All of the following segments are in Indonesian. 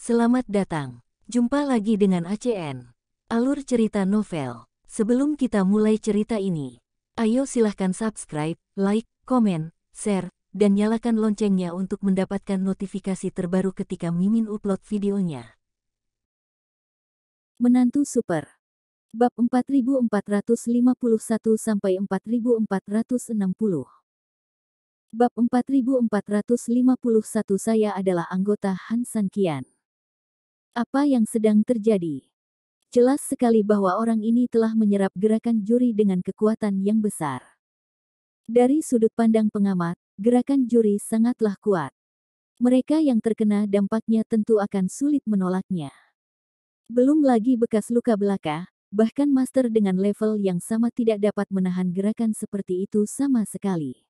Selamat datang. Jumpa lagi dengan ACN. Alur cerita novel. Sebelum kita mulai cerita ini, ayo silahkan subscribe, like, komen, share, dan nyalakan loncengnya untuk mendapatkan notifikasi terbaru ketika Mimin upload videonya. Menantu Super. Bab 4451 sampai 4460. Bab 4451. Saya adalah anggota Han San Qian. Apa yang sedang terjadi? Jelas sekali bahwa orang ini telah menyerap gerakan juri dengan kekuatan yang besar. Dari sudut pandang pengamat, gerakan juri sangatlah kuat. Mereka yang terkena dampaknya tentu akan sulit menolaknya. Belum lagi bekas luka belaka, bahkan master dengan level yang sama tidak dapat menahan gerakan seperti itu sama sekali.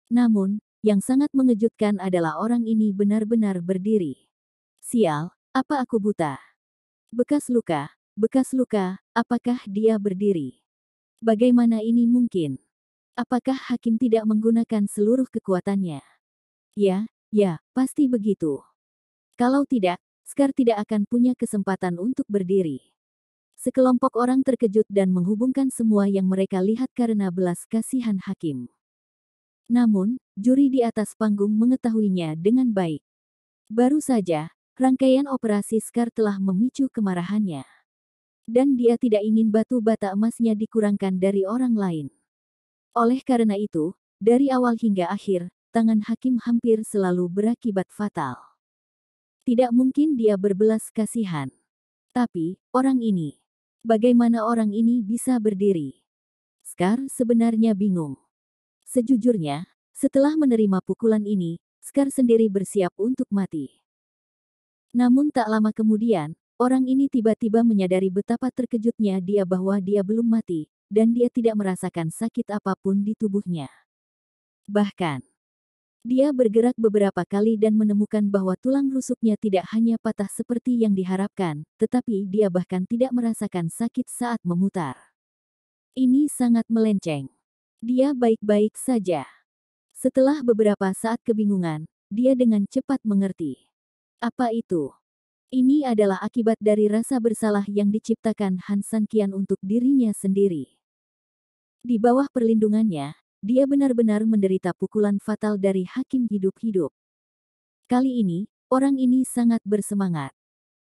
Namun, yang sangat mengejutkan adalah orang ini benar-benar berdiri. Sial, apa aku buta? Bekas luka, apakah dia berdiri? Bagaimana ini mungkin? Apakah hakim tidak menggunakan seluruh kekuatannya? Ya, pasti begitu. Kalau tidak, Scar tidak akan punya kesempatan untuk berdiri. Sekelompok orang terkejut dan menghubungkan semua yang mereka lihat karena belas kasihan hakim. Namun, juri di atas panggung mengetahuinya dengan baik. Baru saja, rangkaian operasi Scar telah memicu kemarahannya. Dan dia tidak ingin batu bata emasnya dikurangkan dari orang lain. Oleh karena itu, dari awal hingga akhir, tangan hakim hampir selalu berakibat fatal. Tidak mungkin dia berbelas kasihan. Tapi, orang ini. Bagaimana orang ini bisa berdiri? Scar sebenarnya bingung. Sejujurnya, setelah menerima pukulan ini, Scar sendiri bersiap untuk mati. Namun tak lama kemudian, orang ini tiba-tiba menyadari betapa terkejutnya dia bahwa dia belum mati, dan dia tidak merasakan sakit apapun di tubuhnya. Bahkan, dia bergerak beberapa kali dan menemukan bahwa tulang rusuknya tidak hanya patah seperti yang diharapkan, tetapi dia bahkan tidak merasakan sakit saat memutar. Ini sangat melenceng. Dia baik-baik saja. Setelah beberapa saat kebingungan, dia dengan cepat mengerti. Apa itu? Ini adalah akibat dari rasa bersalah yang diciptakan Han San Qian untuk dirinya sendiri. Di bawah perlindungannya, dia benar-benar menderita pukulan fatal dari hakim hidup-hidup. Kali ini, orang ini sangat bersemangat.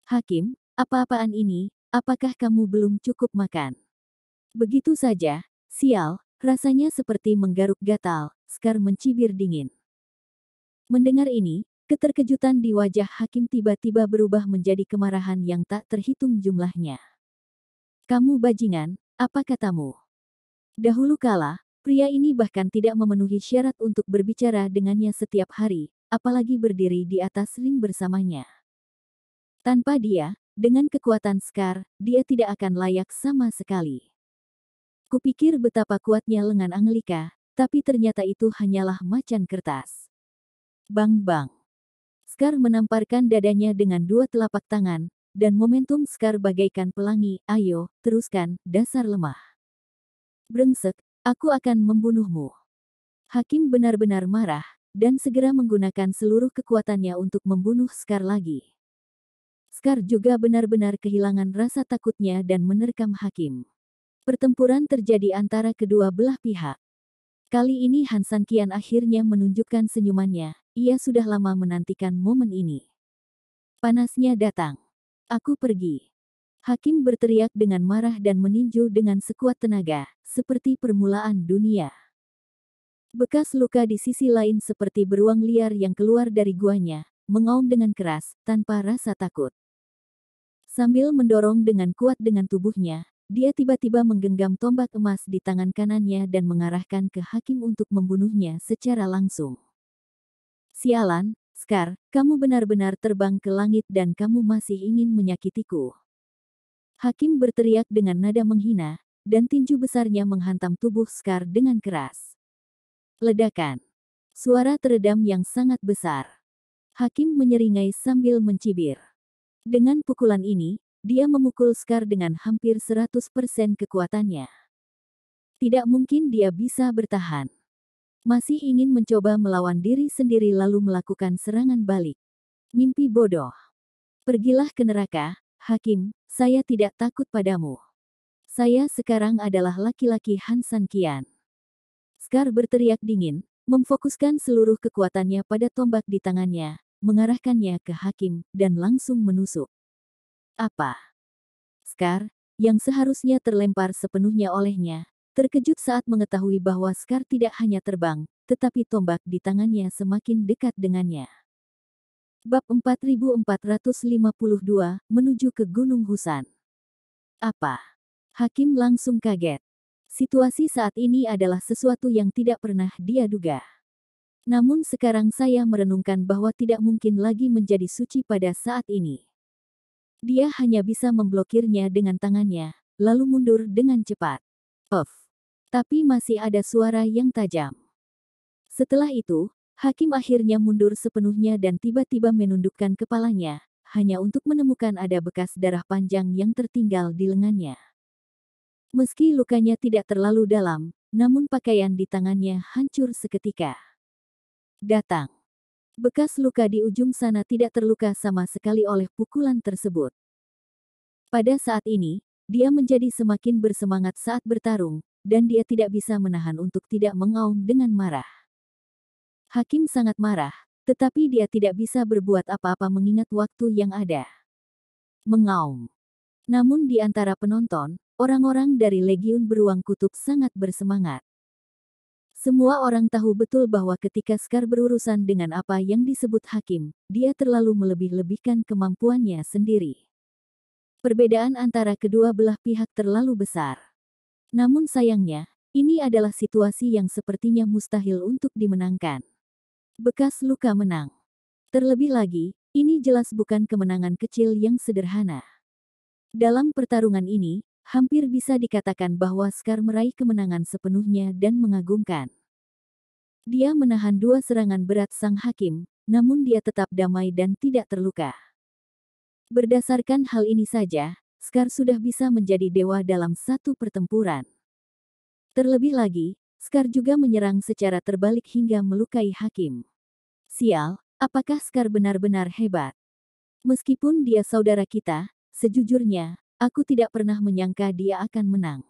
Hakim, apa-apaan ini? Apakah kamu belum cukup makan? Begitu saja, sial, rasanya seperti menggaruk gatal, Scar mencibir dingin. Mendengar ini, keterkejutan di wajah hakim tiba-tiba berubah menjadi kemarahan yang tak terhitung jumlahnya. Kamu bajingan, apa katamu? Dahulu kala, pria ini bahkan tidak memenuhi syarat untuk berbicara dengannya setiap hari, apalagi berdiri di atas ring bersamanya. Tanpa dia, dengan kekuatan Scar, dia tidak akan layak sama sekali. Kupikir betapa kuatnya lengan Angelika, tapi ternyata itu hanyalah macan kertas. Bang-bang. Scar menamparkan dadanya dengan dua telapak tangan, dan momentum Scar bagaikan pelangi, ayo, teruskan, dasar lemah. Brengsek, aku akan membunuhmu. Hakim benar-benar marah, dan segera menggunakan seluruh kekuatannya untuk membunuh Scar lagi. Scar juga benar-benar kehilangan rasa takutnya dan menerkam hakim. Pertempuran terjadi antara kedua belah pihak. Kali ini Han San Qian akhirnya menunjukkan senyumannya, ia sudah lama menantikan momen ini. Panasnya datang. Aku pergi. Hakim berteriak dengan marah dan meninju dengan sekuat tenaga, seperti permulaan dunia. Bekas luka di sisi lain seperti beruang liar yang keluar dari guanya, mengaum dengan keras, tanpa rasa takut. Sambil mendorong dengan kuat dengan tubuhnya, dia tiba-tiba menggenggam tombak emas di tangan kanannya dan mengarahkan ke hakim untuk membunuhnya secara langsung. Sialan, Scar, kamu benar-benar terbang ke langit dan kamu masih ingin menyakitiku. Hakim berteriak dengan nada menghina, dan tinju besarnya menghantam tubuh Scar dengan keras. Ledakan. Suara teredam yang sangat besar. Hakim menyeringai sambil mencibir. Dengan pukulan ini, dia memukul Scar dengan hampir 100% kekuatannya. Tidak mungkin dia bisa bertahan. Masih ingin mencoba melawan diri sendiri lalu melakukan serangan balik. Mimpi bodoh. Pergilah ke neraka, Hakim, saya tidak takut padamu. Saya sekarang adalah laki-laki Han San Qian. Scar berteriak dingin, memfokuskan seluruh kekuatannya pada tombak di tangannya, mengarahkannya ke Hakim, dan langsung menusuk. Apa? Scar, yang seharusnya terlempar sepenuhnya olehnya, terkejut saat mengetahui bahwa Scar tidak hanya terbang, tetapi tombak di tangannya semakin dekat dengannya. Bab 4452, menuju ke Gunung Husan. Apa? Hakim langsung kaget. Situasi saat ini adalah sesuatu yang tidak pernah dia duga. Namun sekarang saya merenungkan bahwa tidak mungkin lagi menjadi suci pada saat ini. Dia hanya bisa memblokirnya dengan tangannya, lalu mundur dengan cepat. Puff. Tapi masih ada suara yang tajam. Setelah itu, Hakim akhirnya mundur sepenuhnya dan tiba-tiba menundukkan kepalanya, hanya untuk menemukan ada bekas darah panjang yang tertinggal di lengannya. Meski lukanya tidak terlalu dalam, namun pakaian di tangannya hancur seketika. Datang. Bekas luka di ujung sana tidak terluka sama sekali oleh pukulan tersebut. Pada saat ini, dia menjadi semakin bersemangat saat bertarung, dan dia tidak bisa menahan untuk tidak mengaum dengan marah. Hakim sangat marah, tetapi dia tidak bisa berbuat apa-apa mengingat waktu yang ada. Mengaum. Namun di antara penonton, orang-orang dari Legiun Beruang Kutub sangat bersemangat. Semua orang tahu betul bahwa ketika Scar berurusan dengan apa yang disebut Hakim, dia terlalu melebih-lebihkan kemampuannya sendiri. Perbedaan antara kedua belah pihak terlalu besar. Namun sayangnya, ini adalah situasi yang sepertinya mustahil untuk dimenangkan. Bekas luka menang. Terlebih lagi, ini jelas bukan kemenangan kecil yang sederhana. Dalam pertarungan ini, hampir bisa dikatakan bahwa Scar meraih kemenangan sepenuhnya dan mengagumkan. Dia menahan dua serangan berat sang Hakim, namun dia tetap damai dan tidak terluka. Berdasarkan hal ini saja, Scar sudah bisa menjadi dewa dalam satu pertempuran. Terlebih lagi, Scar juga menyerang secara terbalik hingga melukai Hakim. Sial, apakah Scar benar-benar hebat? Meskipun dia saudara kita, sejujurnya, aku tidak pernah menyangka dia akan menang.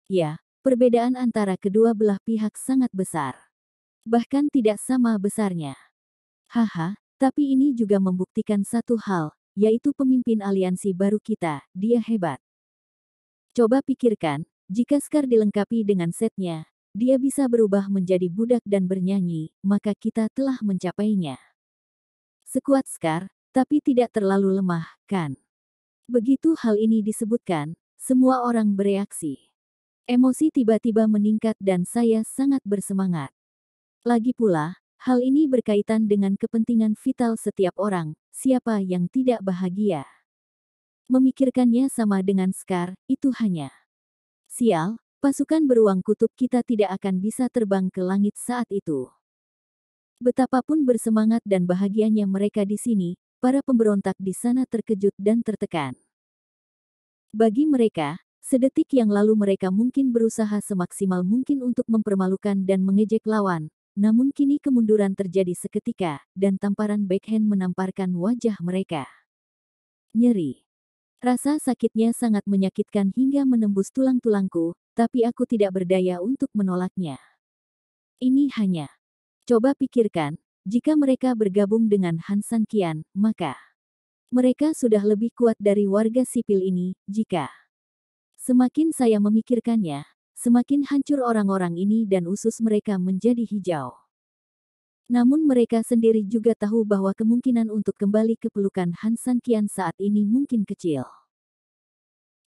Ya, perbedaan antara kedua belah pihak sangat besar. Bahkan tidak sama besarnya. Haha, tapi ini juga membuktikan satu hal, yaitu pemimpin aliansi baru kita, dia hebat. Coba pikirkan, jika Scar dilengkapi dengan setnya, dia bisa berubah menjadi budak dan bernyanyi, maka kita telah mencapainya. Sekuat Scar, tapi tidak terlalu lemah, kan? Begitu hal ini disebutkan, semua orang bereaksi. Emosi tiba-tiba meningkat dan saya sangat bersemangat. Lagi pula, hal ini berkaitan dengan kepentingan vital setiap orang, siapa yang tidak bahagia. Memikirkannya sama dengan Scar, itu hanya. Sial, pasukan beruang kutub kita tidak akan bisa terbang ke langit saat itu. Betapapun bersemangat dan bahagianya mereka di sini, para pemberontak di sana terkejut dan tertekan. Bagi mereka, sedetik yang lalu mereka mungkin berusaha semaksimal mungkin untuk mempermalukan dan mengejek lawan, namun kini kemunduran terjadi seketika, dan tamparan backhand menamparkan wajah mereka. Nyeri. Rasa sakitnya sangat menyakitkan hingga menembus tulang-tulangku, tapi aku tidak berdaya untuk menolaknya. Ini hanya. Coba pikirkan, jika mereka bergabung dengan Han San Qian, maka mereka sudah lebih kuat dari warga sipil ini, jika. Semakin saya memikirkannya, semakin hancur orang-orang ini dan usus mereka menjadi hijau. Namun mereka sendiri juga tahu bahwa kemungkinan untuk kembali ke pelukan Han San Qian saat ini mungkin kecil.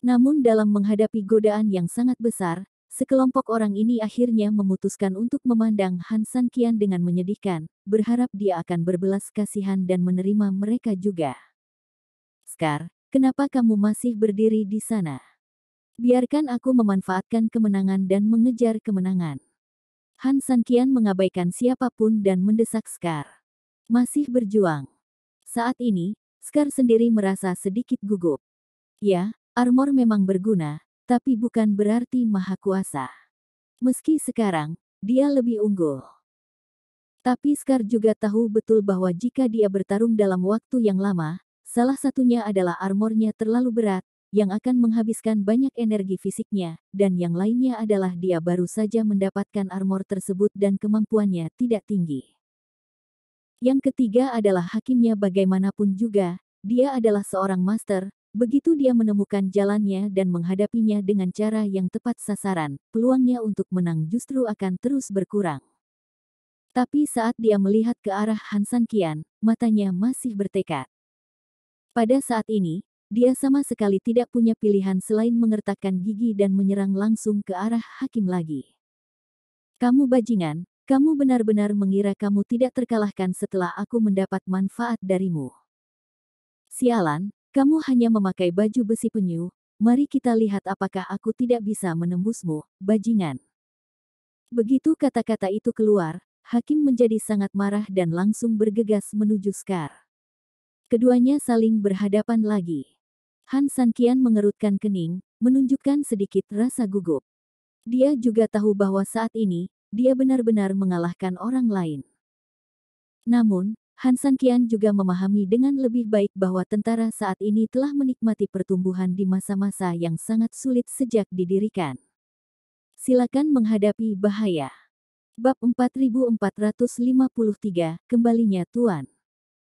Namun dalam menghadapi godaan yang sangat besar, sekelompok orang ini akhirnya memutuskan untuk memandang Han San Qian dengan menyedihkan, berharap dia akan berbelas kasihan dan menerima mereka juga. Scar, kenapa kamu masih berdiri di sana? Biarkan aku memanfaatkan kemenangan dan mengejar kemenangan. Han San Qian mengabaikan siapapun dan mendesak Scar. Masih berjuang. Saat ini, Scar sendiri merasa sedikit gugup. Ya, armor memang berguna, tapi bukan berarti maha kuasa. Meski sekarang, dia lebih unggul. Tapi Scar juga tahu betul bahwa jika dia bertarung dalam waktu yang lama, Salah satunya adalah armornya terlalu berat, yang akan menghabiskan banyak energi fisiknya, dan yang lainnya adalah dia baru saja mendapatkan armor tersebut dan kemampuannya tidak tinggi. Yang ketiga adalah hakimnya bagaimanapun juga, dia adalah seorang master, begitu dia menemukan jalannya dan menghadapinya dengan cara yang tepat sasaran, peluangnya untuk menang justru akan terus berkurang. Tapi saat dia melihat ke arah Han San Qian, matanya masih bertekad. Pada saat ini, dia sama sekali tidak punya pilihan selain mengertakkan gigi dan menyerang langsung ke arah hakim lagi. Kamu bajingan, kamu benar-benar mengira kamu tidak terkalahkan setelah aku mendapat manfaat darimu. Sialan, kamu hanya memakai baju besi penyu, mari kita lihat apakah aku tidak bisa menembusmu, bajingan. Begitu kata-kata itu keluar, hakim menjadi sangat marah dan langsung bergegas menuju Scar. Keduanya saling berhadapan lagi. Han San Qian mengerutkan kening, menunjukkan sedikit rasa gugup. Dia juga tahu bahwa saat ini, dia benar-benar mengalahkan orang lain. Namun, Han San Qian juga memahami dengan lebih baik bahwa tentara saat ini telah menikmati pertumbuhan di masa-masa yang sangat sulit sejak didirikan. Silakan menghadapi bahaya. Bab 4453, kembalinya Tuan.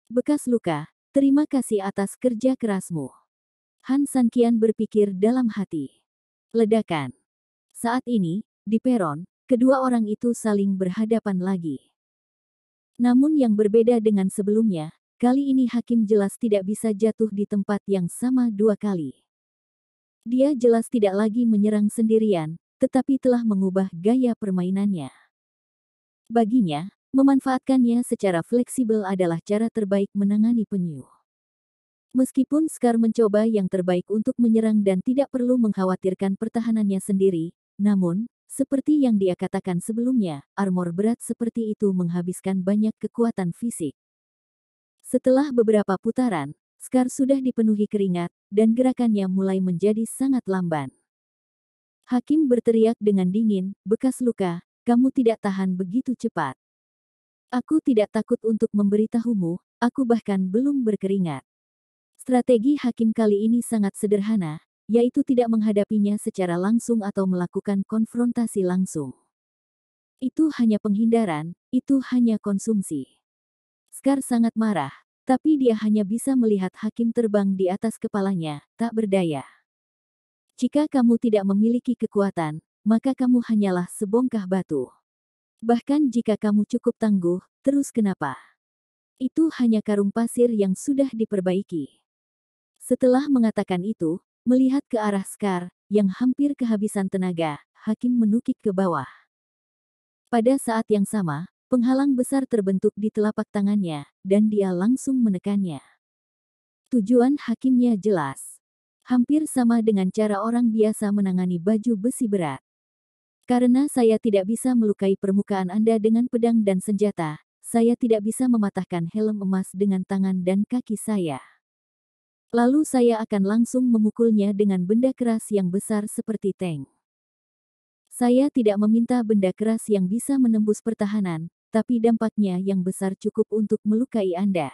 Bekas luka, terima kasih atas kerja kerasmu. Han San Qian berpikir dalam hati. Ledakan. Saat ini, di peron, kedua orang itu saling berhadapan lagi. Namun yang berbeda dengan sebelumnya, kali ini hakim jelas tidak bisa jatuh di tempat yang sama dua kali. Dia jelas tidak lagi menyerang sendirian, tetapi telah mengubah gaya permainannya. Baginya, memanfaatkannya secara fleksibel adalah cara terbaik menangani penyu. Meskipun Scar mencoba yang terbaik untuk menyerang dan tidak perlu mengkhawatirkan pertahanannya sendiri, namun, seperti yang dia katakan sebelumnya, armor berat seperti itu menghabiskan banyak kekuatan fisik. Setelah beberapa putaran, Scar sudah dipenuhi keringat, dan gerakannya mulai menjadi sangat lamban. Hakim berteriak dengan dingin, bekas luka, kamu tidak tahan begitu cepat. Aku tidak takut untuk memberitahumu, aku bahkan belum berkeringat. Strategi hakim kali ini sangat sederhana, yaitu tidak menghadapinya secara langsung atau melakukan konfrontasi langsung. Itu hanya penghindaran, itu hanya konsumsi. Scar sangat marah, tapi dia hanya bisa melihat hakim terbang di atas kepalanya, tak berdaya. Jika kamu tidak memiliki kekuatan, maka kamu hanyalah sebongkah batu. Bahkan jika kamu cukup tangguh, terus kenapa? Itu hanya karung pasir yang sudah diperbaiki. Setelah mengatakan itu, melihat ke arah Scar, yang hampir kehabisan tenaga, hakim menukik ke bawah. Pada saat yang sama, penghalang besar terbentuk di telapak tangannya, dan dia langsung menekannya. Tujuan hakimnya jelas. Hampir sama dengan cara orang biasa menangani baju besi berat. Karena saya tidak bisa melukai permukaan Anda dengan pedang dan senjata, saya tidak bisa mematahkan helm emas dengan tangan dan kaki saya. Lalu saya akan langsung memukulnya dengan benda keras yang besar seperti tank. Saya tidak meminta benda keras yang bisa menembus pertahanan, tapi dampaknya yang besar cukup untuk melukai Anda.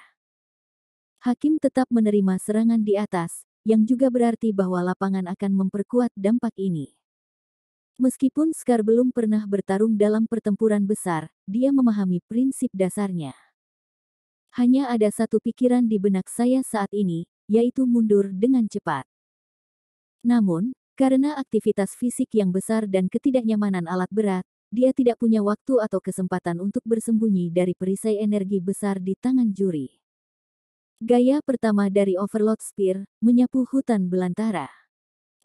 Hakim tetap menerima serangan di atas, yang juga berarti bahwa lapangan akan memperkuat dampak ini. Meskipun Scar belum pernah bertarung dalam pertempuran besar, dia memahami prinsip dasarnya. Hanya ada satu pikiran di benak saya saat ini, yaitu mundur dengan cepat. Namun, karena aktivitas fisik yang besar dan ketidaknyamanan alat berat, dia tidak punya waktu atau kesempatan untuk bersembunyi dari perisai energi besar di tangan juri. Gaya pertama dari Overlord Spear, menyapu hutan belantara.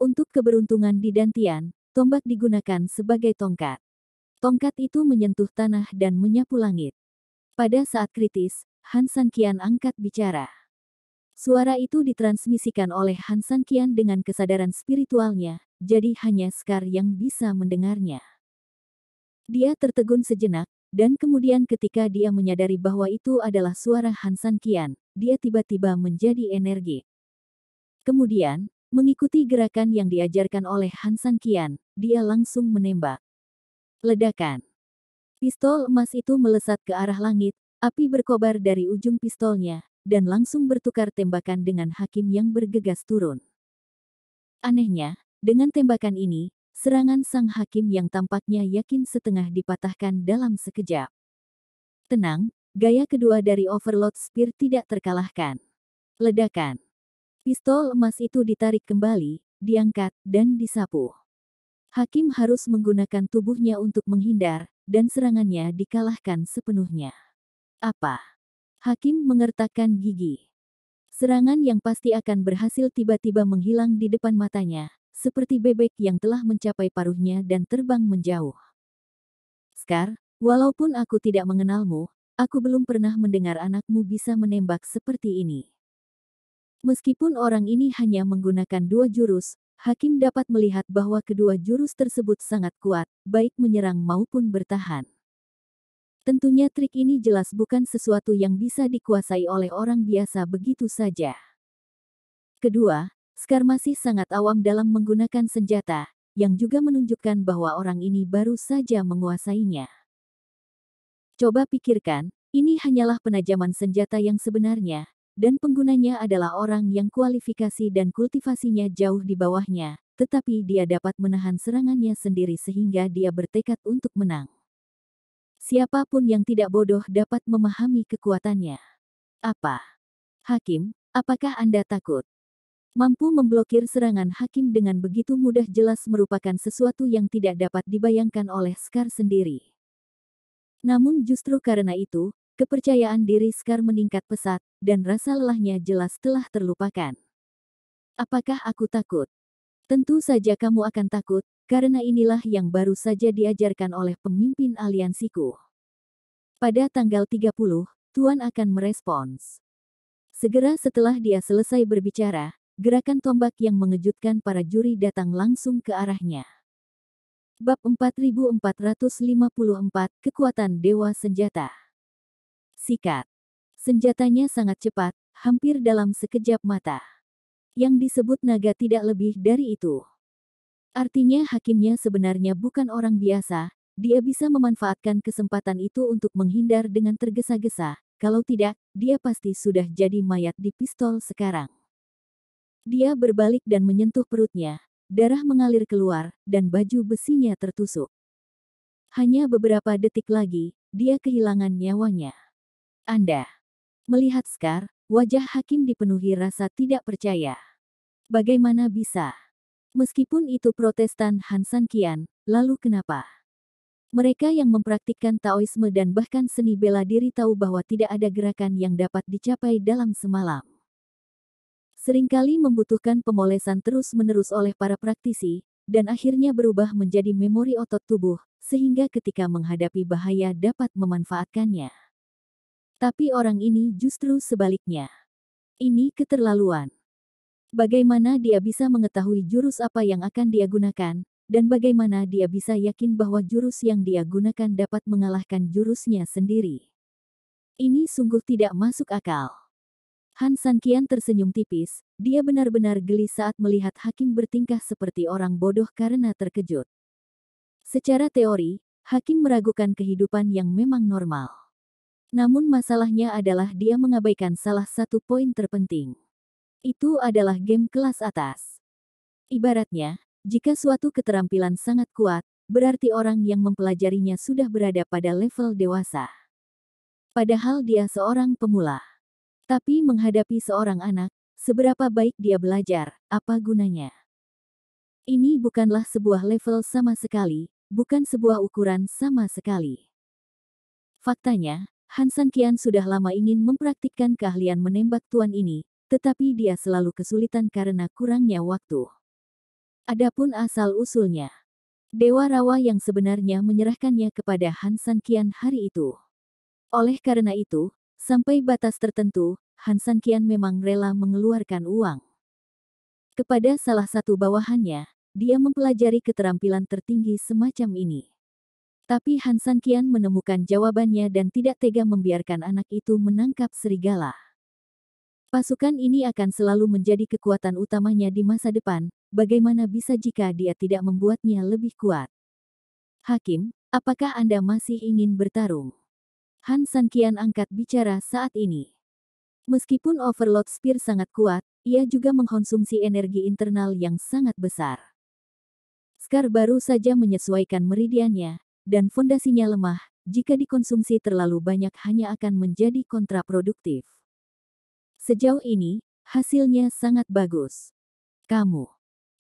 Untuk keberuntungan di Dantian, tombak digunakan sebagai tongkat. Tongkat itu menyentuh tanah dan menyapu langit. Pada saat kritis, Han San Qian angkat bicara. Suara itu ditransmisikan oleh Han San Qian dengan kesadaran spiritualnya, jadi hanya Scar yang bisa mendengarnya. Dia tertegun sejenak, dan kemudian ketika dia menyadari bahwa itu adalah suara Han San Qian, dia tiba-tiba menjadi energik. Kemudian, mengikuti gerakan yang diajarkan oleh Han San Qian, dia langsung menembak. Ledakan. Pistol emas itu melesat ke arah langit, api berkobar dari ujung pistolnya, dan langsung bertukar tembakan dengan Hakim yang bergegas turun. Anehnya, dengan tembakan ini, serangan sang Hakim yang tampaknya yakin setengah dipatahkan dalam sekejap. Tenang, gaya kedua dari Overlord Spear tidak terkalahkan. Ledakan. Pistol emas itu ditarik kembali, diangkat, dan disapu. Hakim harus menggunakan tubuhnya untuk menghindar, dan serangannya dikalahkan sepenuhnya. Apa? Hakim mengertakkan gigi. Serangan yang pasti akan berhasil tiba-tiba menghilang di depan matanya, seperti bebek yang telah mencapai paruhnya dan terbang menjauh. Scar, walaupun aku tidak mengenalmu, aku belum pernah mendengar anakmu bisa menembak seperti ini. Meskipun orang ini hanya menggunakan 2 jurus, Hakim dapat melihat bahwa kedua jurus tersebut sangat kuat, baik menyerang maupun bertahan. Tentunya trik ini jelas bukan sesuatu yang bisa dikuasai oleh orang biasa begitu saja. Kedua, Scar masih sangat awam dalam menggunakan senjata, yang juga menunjukkan bahwa orang ini baru saja menguasainya. Coba pikirkan, ini hanyalah penajaman senjata yang sebenarnya, dan penggunanya adalah orang yang kualifikasi dan kultivasinya jauh di bawahnya, tetapi dia dapat menahan serangannya sendiri sehingga dia bertekad untuk menang. Siapapun yang tidak bodoh dapat memahami kekuatannya. Apa? Hakim, apakah Anda takut? Mampu memblokir serangan Hakim dengan begitu mudah jelas merupakan sesuatu yang tidak dapat dibayangkan oleh Scar sendiri. Namun justru karena itu, kepercayaan diri Scar meningkat pesat, dan rasa lelahnya jelas telah terlupakan. Apakah aku takut? Tentu saja kamu akan takut, karena inilah yang baru saja diajarkan oleh pemimpin aliansiku. Pada tanggal 30, Tuan akan merespons. Segera setelah dia selesai berbicara, gerakan tombak yang mengejutkan para juri datang langsung ke arahnya. Bab 4454, Kekuatan Dewa Senjata. Sikat. Senjatanya sangat cepat, hampir dalam sekejap mata. Yang disebut naga tidak lebih dari itu. Artinya Hakimnya sebenarnya bukan orang biasa, dia bisa memanfaatkan kesempatan itu untuk menghindar dengan tergesa-gesa, kalau tidak, dia pasti sudah jadi mayat di pistol sekarang. Dia berbalik dan menyentuh perutnya, darah mengalir keluar, dan baju besinya tertusuk. Hanya beberapa detik lagi, dia kehilangan nyawanya. Anda melihat Scar, wajah Hakim dipenuhi rasa tidak percaya. Bagaimana bisa? Meskipun itu Protestan Han San Qian, lalu kenapa? Mereka yang mempraktikkan Taoisme dan bahkan seni bela diri tahu bahwa tidak ada gerakan yang dapat dicapai dalam semalam. Seringkali membutuhkan pemolesan terus-menerus oleh para praktisi, dan akhirnya berubah menjadi memori otot tubuh, sehingga ketika menghadapi bahaya dapat memanfaatkannya. Tapi orang ini justru sebaliknya. Ini keterlaluan. Bagaimana dia bisa mengetahui jurus apa yang akan dia gunakan, dan bagaimana dia bisa yakin bahwa jurus yang dia gunakan dapat mengalahkan jurusnya sendiri. Ini sungguh tidak masuk akal. Han San Qian tersenyum tipis, dia benar-benar geli saat melihat Hakim bertingkah seperti orang bodoh karena terkejut. Secara teori, Hakim meragukan kehidupan yang memang normal. Namun masalahnya adalah dia mengabaikan salah satu poin terpenting. Itu adalah game kelas atas. Ibaratnya, jika suatu keterampilan sangat kuat, berarti orang yang mempelajarinya sudah berada pada level dewasa. Padahal dia seorang pemula. Tapi menghadapi seorang anak, seberapa baik dia belajar, apa gunanya? Ini bukanlah sebuah level sama sekali, bukan sebuah ukuran sama sekali. Faktanya, Han San Qian sudah lama ingin mempraktikkan keahlian menembak tuan ini, tetapi dia selalu kesulitan karena kurangnya waktu. Adapun asal-usulnya, Dewa Rawa yang sebenarnya menyerahkannya kepada Han San Qian hari itu. Oleh karena itu, sampai batas tertentu, Han San Qian memang rela mengeluarkan uang. Kepada salah satu bawahannya, dia mempelajari keterampilan tertinggi semacam ini. Tapi Han San Qian menemukan jawabannya dan tidak tega membiarkan anak itu menangkap serigala. Pasukan ini akan selalu menjadi kekuatan utamanya di masa depan, bagaimana bisa jika dia tidak membuatnya lebih kuat? Hakim, apakah Anda masih ingin bertarung? Han San Qian angkat bicara saat ini. Meskipun Overload Spear sangat kuat, ia juga mengkonsumsi energi internal yang sangat besar. Scar baru saja menyesuaikan meridiannya, dan fondasinya lemah, jika dikonsumsi terlalu banyak hanya akan menjadi kontraproduktif. Sejauh ini, hasilnya sangat bagus. Kamu.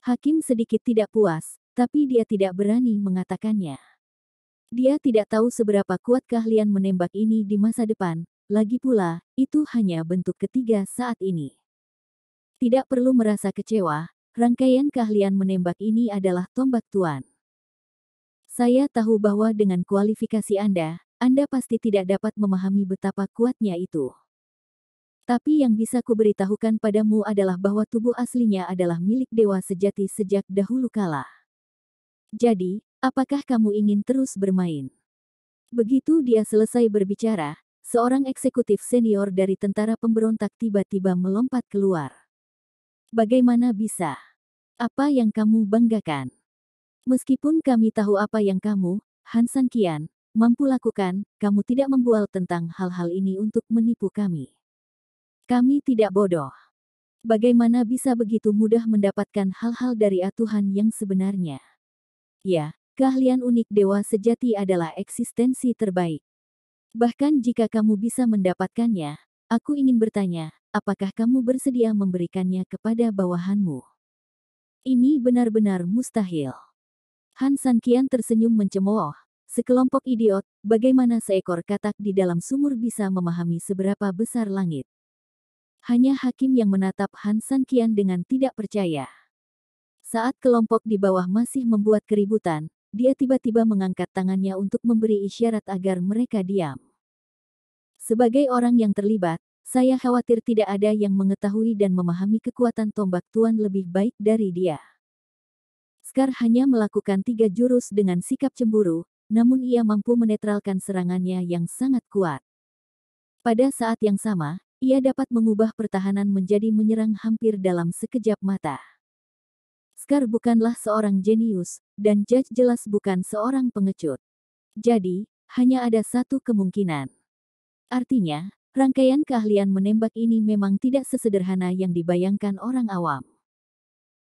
Hakim sedikit tidak puas, tapi dia tidak berani mengatakannya. Dia tidak tahu seberapa kuat keahlian menembak ini di masa depan, lagi pula, itu hanya bentuk ketiga saat ini. Tidak perlu merasa kecewa, rangkaian keahlian menembak ini adalah tombak tuan. Saya tahu bahwa dengan kualifikasi Anda pasti tidak dapat memahami betapa kuatnya itu. Tapi yang bisa kuberitahukan padamu adalah bahwa tubuh aslinya adalah milik dewa sejati sejak dahulu kala. Jadi, apakah kamu ingin terus bermain? Begitu dia selesai berbicara, seorang eksekutif senior dari tentara pemberontak tiba-tiba melompat keluar. Bagaimana bisa? Apa yang kamu banggakan? Meskipun kami tahu apa yang kamu, Han Sanqian, mampu lakukan, kamu tidak membual tentang hal-hal ini untuk menipu kami. Kami tidak bodoh. Bagaimana bisa begitu mudah mendapatkan hal-hal dari Tuhan yang sebenarnya? Ya, keahlian unik dewa sejati adalah eksistensi terbaik. Bahkan jika kamu bisa mendapatkannya, aku ingin bertanya, apakah kamu bersedia memberikannya kepada bawahanmu? Ini benar-benar mustahil. Han Sanqian tersenyum mencemooh. Sekelompok idiot, bagaimana seekor katak di dalam sumur bisa memahami seberapa besar langit? Hanya hakim yang menatap Han Sanqian dengan tidak percaya. Saat kelompok di bawah masih membuat keributan, dia tiba-tiba mengangkat tangannya untuk memberi isyarat agar mereka diam. Sebagai orang yang terlibat, saya khawatir tidak ada yang mengetahui dan memahami kekuatan tombak tuan lebih baik dari dia. Scar hanya melakukan 3 jurus dengan sikap cemburu, namun ia mampu menetralkan serangannya yang sangat kuat. Pada saat yang sama, ia dapat mengubah pertahanan menjadi menyerang hampir dalam sekejap mata. Scar bukanlah seorang jenius, dan Judge jelas bukan seorang pengecut. Jadi, hanya ada satu kemungkinan. Artinya, rangkaian keahlian menembak ini memang tidak sesederhana yang dibayangkan orang awam.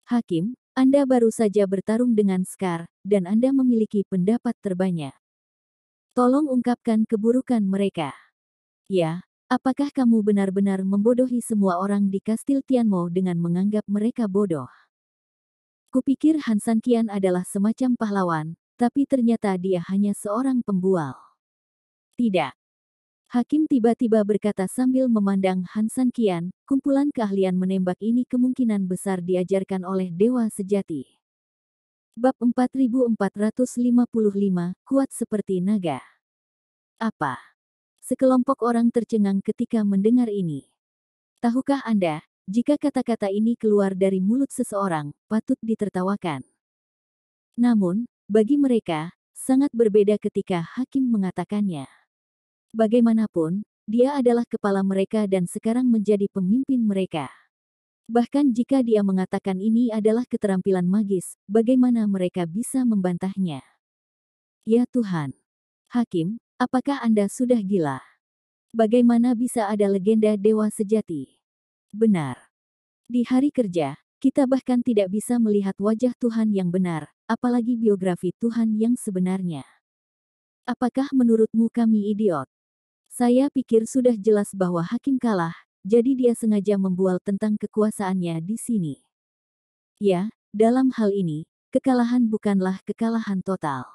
Hakim, Anda baru saja bertarung dengan Scar, dan Anda memiliki pendapat terbanyak. Tolong ungkapkan keburukan mereka. Ya, apakah kamu benar-benar membodohi semua orang di Kastil Tianmo dengan menganggap mereka bodoh? Kupikir Han Sanqian adalah semacam pahlawan, tapi ternyata dia hanya seorang pembual. Tidak. Hakim tiba-tiba berkata sambil memandang Han Sanqian, kumpulan keahlian menembak ini kemungkinan besar diajarkan oleh dewa sejati. Bab 4455, kuat seperti naga. Apa? Sekelompok orang tercengang ketika mendengar ini. Tahukah Anda, jika kata-kata ini keluar dari mulut seseorang, patut ditertawakan. Namun, bagi mereka, sangat berbeda ketika hakim mengatakannya. Bagaimanapun, dia adalah kepala mereka dan sekarang menjadi pemimpin mereka. Bahkan jika dia mengatakan ini adalah keterampilan magis, bagaimana mereka bisa membantahnya? Ya Tuhan. Hakim, apakah Anda sudah gila? Bagaimana bisa ada legenda dewa sejati? Benar. Di hari kerja, kita bahkan tidak bisa melihat wajah Tuhan yang benar, apalagi biografi Tuhan yang sebenarnya. Apakah menurutmu kami idiot? Saya pikir sudah jelas bahwa hakim kalah, jadi dia sengaja membual tentang kekuasaannya di sini. Ya, dalam hal ini, kekalahan bukanlah kekalahan total.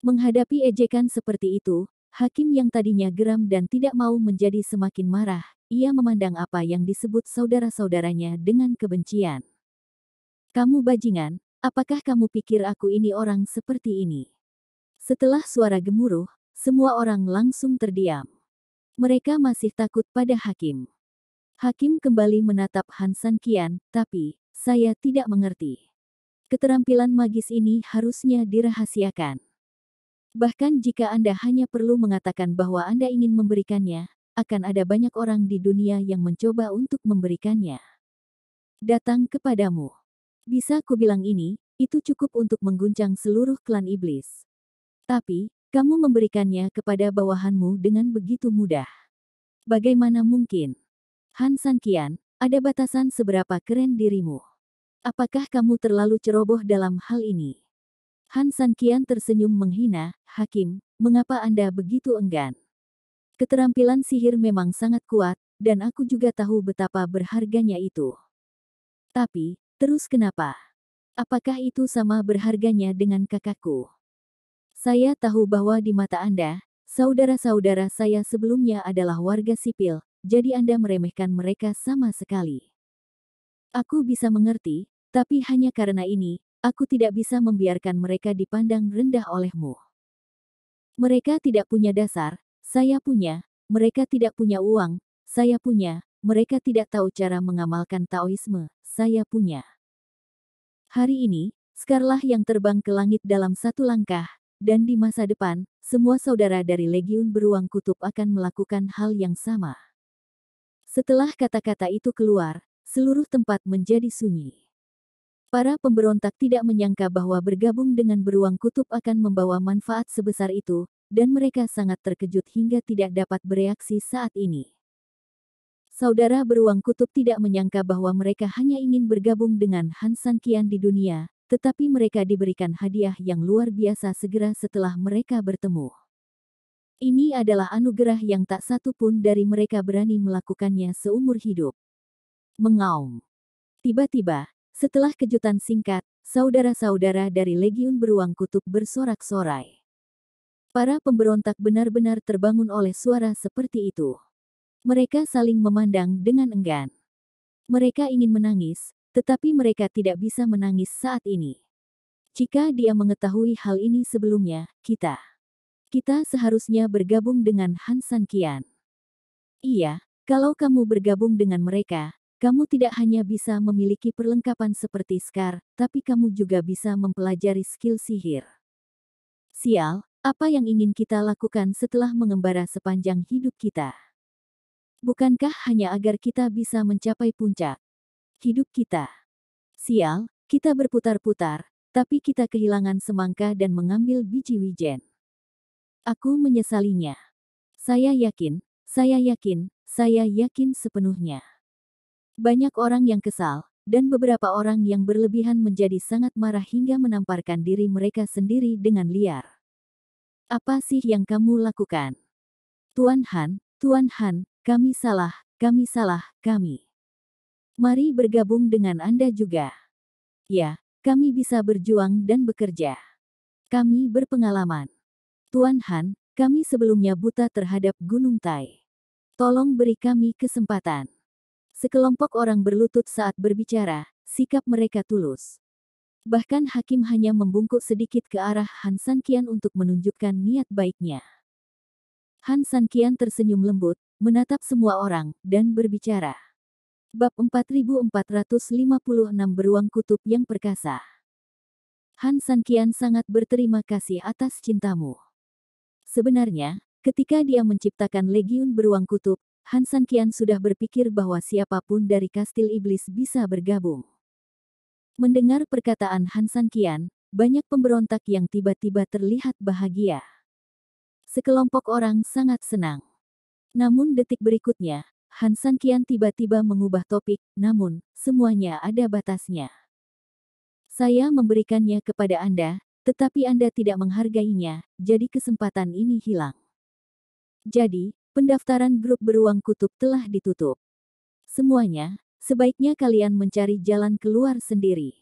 Menghadapi ejekan seperti itu, hakim yang tadinya geram dan tidak mau menjadi semakin marah, ia memandang apa yang disebut saudara-saudaranya dengan kebencian. Kamu bajingan, apakah kamu pikir aku ini orang seperti ini? Setelah suara gemuruh, semua orang langsung terdiam. Mereka masih takut pada hakim. Hakim kembali menatap Han Sanqian, tapi, saya tidak mengerti. Keterampilan magis ini harusnya dirahasiakan. Bahkan jika Anda hanya perlu mengatakan bahwa Anda ingin memberikannya, akan ada banyak orang di dunia yang mencoba untuk memberikannya. Datang kepadamu. Bisa kubilang ini, itu cukup untuk mengguncang seluruh klan iblis. Tapi, kamu memberikannya kepada bawahanmu dengan begitu mudah. Bagaimana mungkin? Han Sanqian, ada batasan seberapa keren dirimu. Apakah kamu terlalu ceroboh dalam hal ini? Han Sanqian tersenyum menghina, Hakim, mengapa Anda begitu enggan? Keterampilan sihir memang sangat kuat, dan aku juga tahu betapa berharganya itu. Tapi, terus kenapa? Apakah itu sama berharganya dengan kakakku? Saya tahu bahwa di mata Anda, saudara-saudara saya sebelumnya adalah warga sipil, jadi Anda meremehkan mereka sama sekali. Aku bisa mengerti, tapi hanya karena ini, aku tidak bisa membiarkan mereka dipandang rendah olehmu. Mereka tidak punya dasar, saya punya, mereka tidak punya uang, saya punya, mereka tidak tahu cara mengamalkan Taoisme, saya punya. Hari ini, Scarlah yang terbang ke langit dalam satu langkah, dan di masa depan, semua saudara dari Legiun Beruang Kutub akan melakukan hal yang sama. Setelah kata-kata itu keluar, seluruh tempat menjadi sunyi. Para pemberontak tidak menyangka bahwa bergabung dengan Beruang Kutub akan membawa manfaat sebesar itu, dan mereka sangat terkejut hingga tidak dapat bereaksi saat ini. Saudara Beruang Kutub tidak menyangka bahwa mereka hanya ingin bergabung dengan Han Sanqian di dunia, tetapi mereka diberikan hadiah yang luar biasa segera setelah mereka bertemu. Ini adalah anugerah yang tak satu pun dari mereka berani melakukannya seumur hidup. Mengaum. Tiba-tiba, setelah kejutan singkat, saudara-saudara dari Legiun Beruang Kutub bersorak-sorai. Para pemberontak benar-benar terbangun oleh suara seperti itu. Mereka saling memandang dengan enggan. Mereka ingin menangis, tetapi mereka tidak bisa menangis saat ini. Jika dia mengetahui hal ini sebelumnya, kita seharusnya bergabung dengan Han Sanqian. Iya, kalau kamu bergabung dengan mereka, kamu tidak hanya bisa memiliki perlengkapan seperti Scar, tapi kamu juga bisa mempelajari skill sihir. Sial, apa yang ingin kita lakukan setelah mengembara sepanjang hidup kita? Bukankah hanya agar kita bisa mencapai puncak hidup kita? Sial, kita berputar-putar, tapi kita kehilangan semangka dan mengambil biji wijen. Aku menyesalinya. Saya yakin sepenuhnya. Banyak orang yang kesal, dan beberapa orang yang berlebihan menjadi sangat marah hingga menamparkan diri mereka sendiri dengan liar. Apa sih yang kamu lakukan? Tuan Han, kami salah. Mari bergabung dengan Anda juga. Ya, kami bisa berjuang dan bekerja. Kami berpengalaman. Tuan Han, kami sebelumnya buta terhadap Gunung Tai. Tolong beri kami kesempatan. Sekelompok orang berlutut saat berbicara, sikap mereka tulus. Bahkan Hakim hanya membungkuk sedikit ke arah Han Sanqian untuk menunjukkan niat baiknya. Han Sanqian tersenyum lembut, menatap semua orang, dan berbicara. Bab 4456 Beruang Kutub yang Perkasa. Han Sanqian sangat berterima kasih atas cintamu. Sebenarnya, ketika dia menciptakan Legiun Beruang Kutub, Han Sanqian sudah berpikir bahwa siapapun dari Kastil Iblis bisa bergabung. Mendengar perkataan Han Sanqian, banyak pemberontak yang tiba-tiba terlihat bahagia. Sekelompok orang sangat senang. Namun detik berikutnya, Han Sanqian tiba-tiba mengubah topik, namun, semuanya ada batasnya. Saya memberikannya kepada Anda, tetapi Anda tidak menghargainya, jadi kesempatan ini hilang. Jadi, pendaftaran grup Beruang Kutub telah ditutup. Semuanya, sebaiknya kalian mencari jalan keluar sendiri.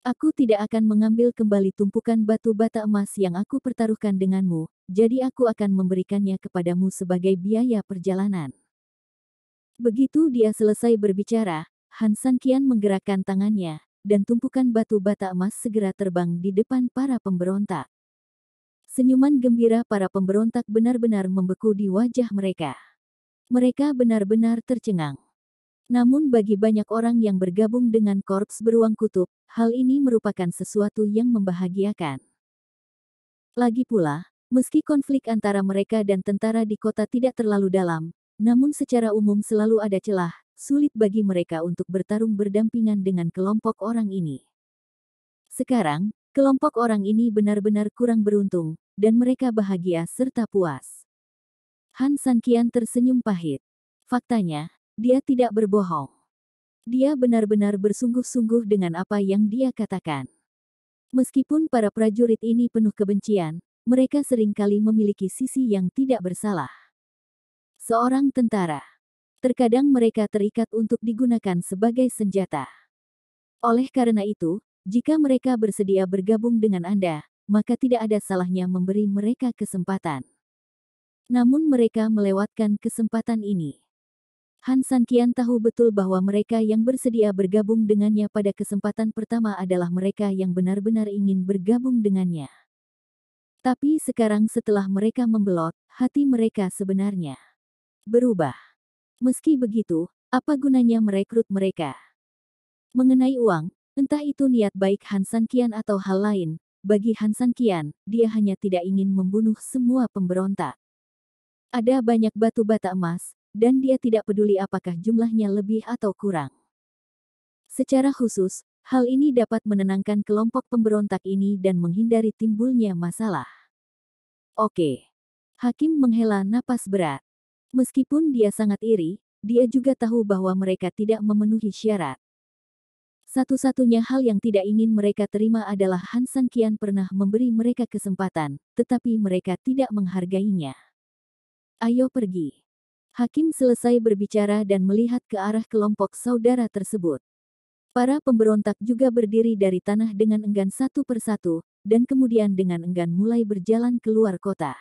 Aku tidak akan mengambil kembali tumpukan batu bata emas yang aku pertaruhkan denganmu, jadi aku akan memberikannya kepadamu sebagai biaya perjalanan. Begitu dia selesai berbicara, Han Sanqian menggerakkan tangannya, dan tumpukan batu bata emas segera terbang di depan para pemberontak. Senyuman gembira para pemberontak benar-benar membeku di wajah mereka. Mereka benar-benar tercengang. Namun bagi banyak orang yang bergabung dengan Korps Beruang Kutub, hal ini merupakan sesuatu yang membahagiakan. Lagi pula, meski konflik antara mereka dan tentara di kota tidak terlalu dalam, namun secara umum selalu ada celah, sulit bagi mereka untuk bertarung berdampingan dengan kelompok orang ini. Sekarang, kelompok orang ini benar-benar kurang beruntung, dan mereka bahagia serta puas. Han Sanqian tersenyum pahit. Faktanya, dia tidak berbohong. Dia benar-benar bersungguh-sungguh dengan apa yang dia katakan. Meskipun para prajurit ini penuh kebencian, mereka seringkali memiliki sisi yang tidak bersalah. Seorang tentara. Terkadang mereka terikat untuk digunakan sebagai senjata. Oleh karena itu, jika mereka bersedia bergabung dengan Anda, maka tidak ada salahnya memberi mereka kesempatan. Namun mereka melewatkan kesempatan ini. Han Sanqian tahu betul bahwa mereka yang bersedia bergabung dengannya pada kesempatan pertama adalah mereka yang benar-benar ingin bergabung dengannya. Tapi sekarang setelah mereka membelot, hati mereka sebenarnya berubah. Meski begitu, apa gunanya merekrut mereka? Mengenai uang, entah itu niat baik Han Sanqian atau hal lain, bagi Han Sanqian, dia hanya tidak ingin membunuh semua pemberontak. Ada banyak batu bata emas, dan dia tidak peduli apakah jumlahnya lebih atau kurang. Secara khusus, hal ini dapat menenangkan kelompok pemberontak ini dan menghindari timbulnya masalah. Oke. Hakim menghela napas berat. Meskipun dia sangat iri, dia juga tahu bahwa mereka tidak memenuhi syarat. Satu-satunya hal yang tidak ingin mereka terima adalah Han Sanqian pernah memberi mereka kesempatan, tetapi mereka tidak menghargainya. Ayo pergi. Hakim selesai berbicara dan melihat ke arah kelompok saudara tersebut. Para pemberontak juga berdiri dari tanah dengan enggan satu persatu, dan kemudian dengan enggan mulai berjalan keluar kota.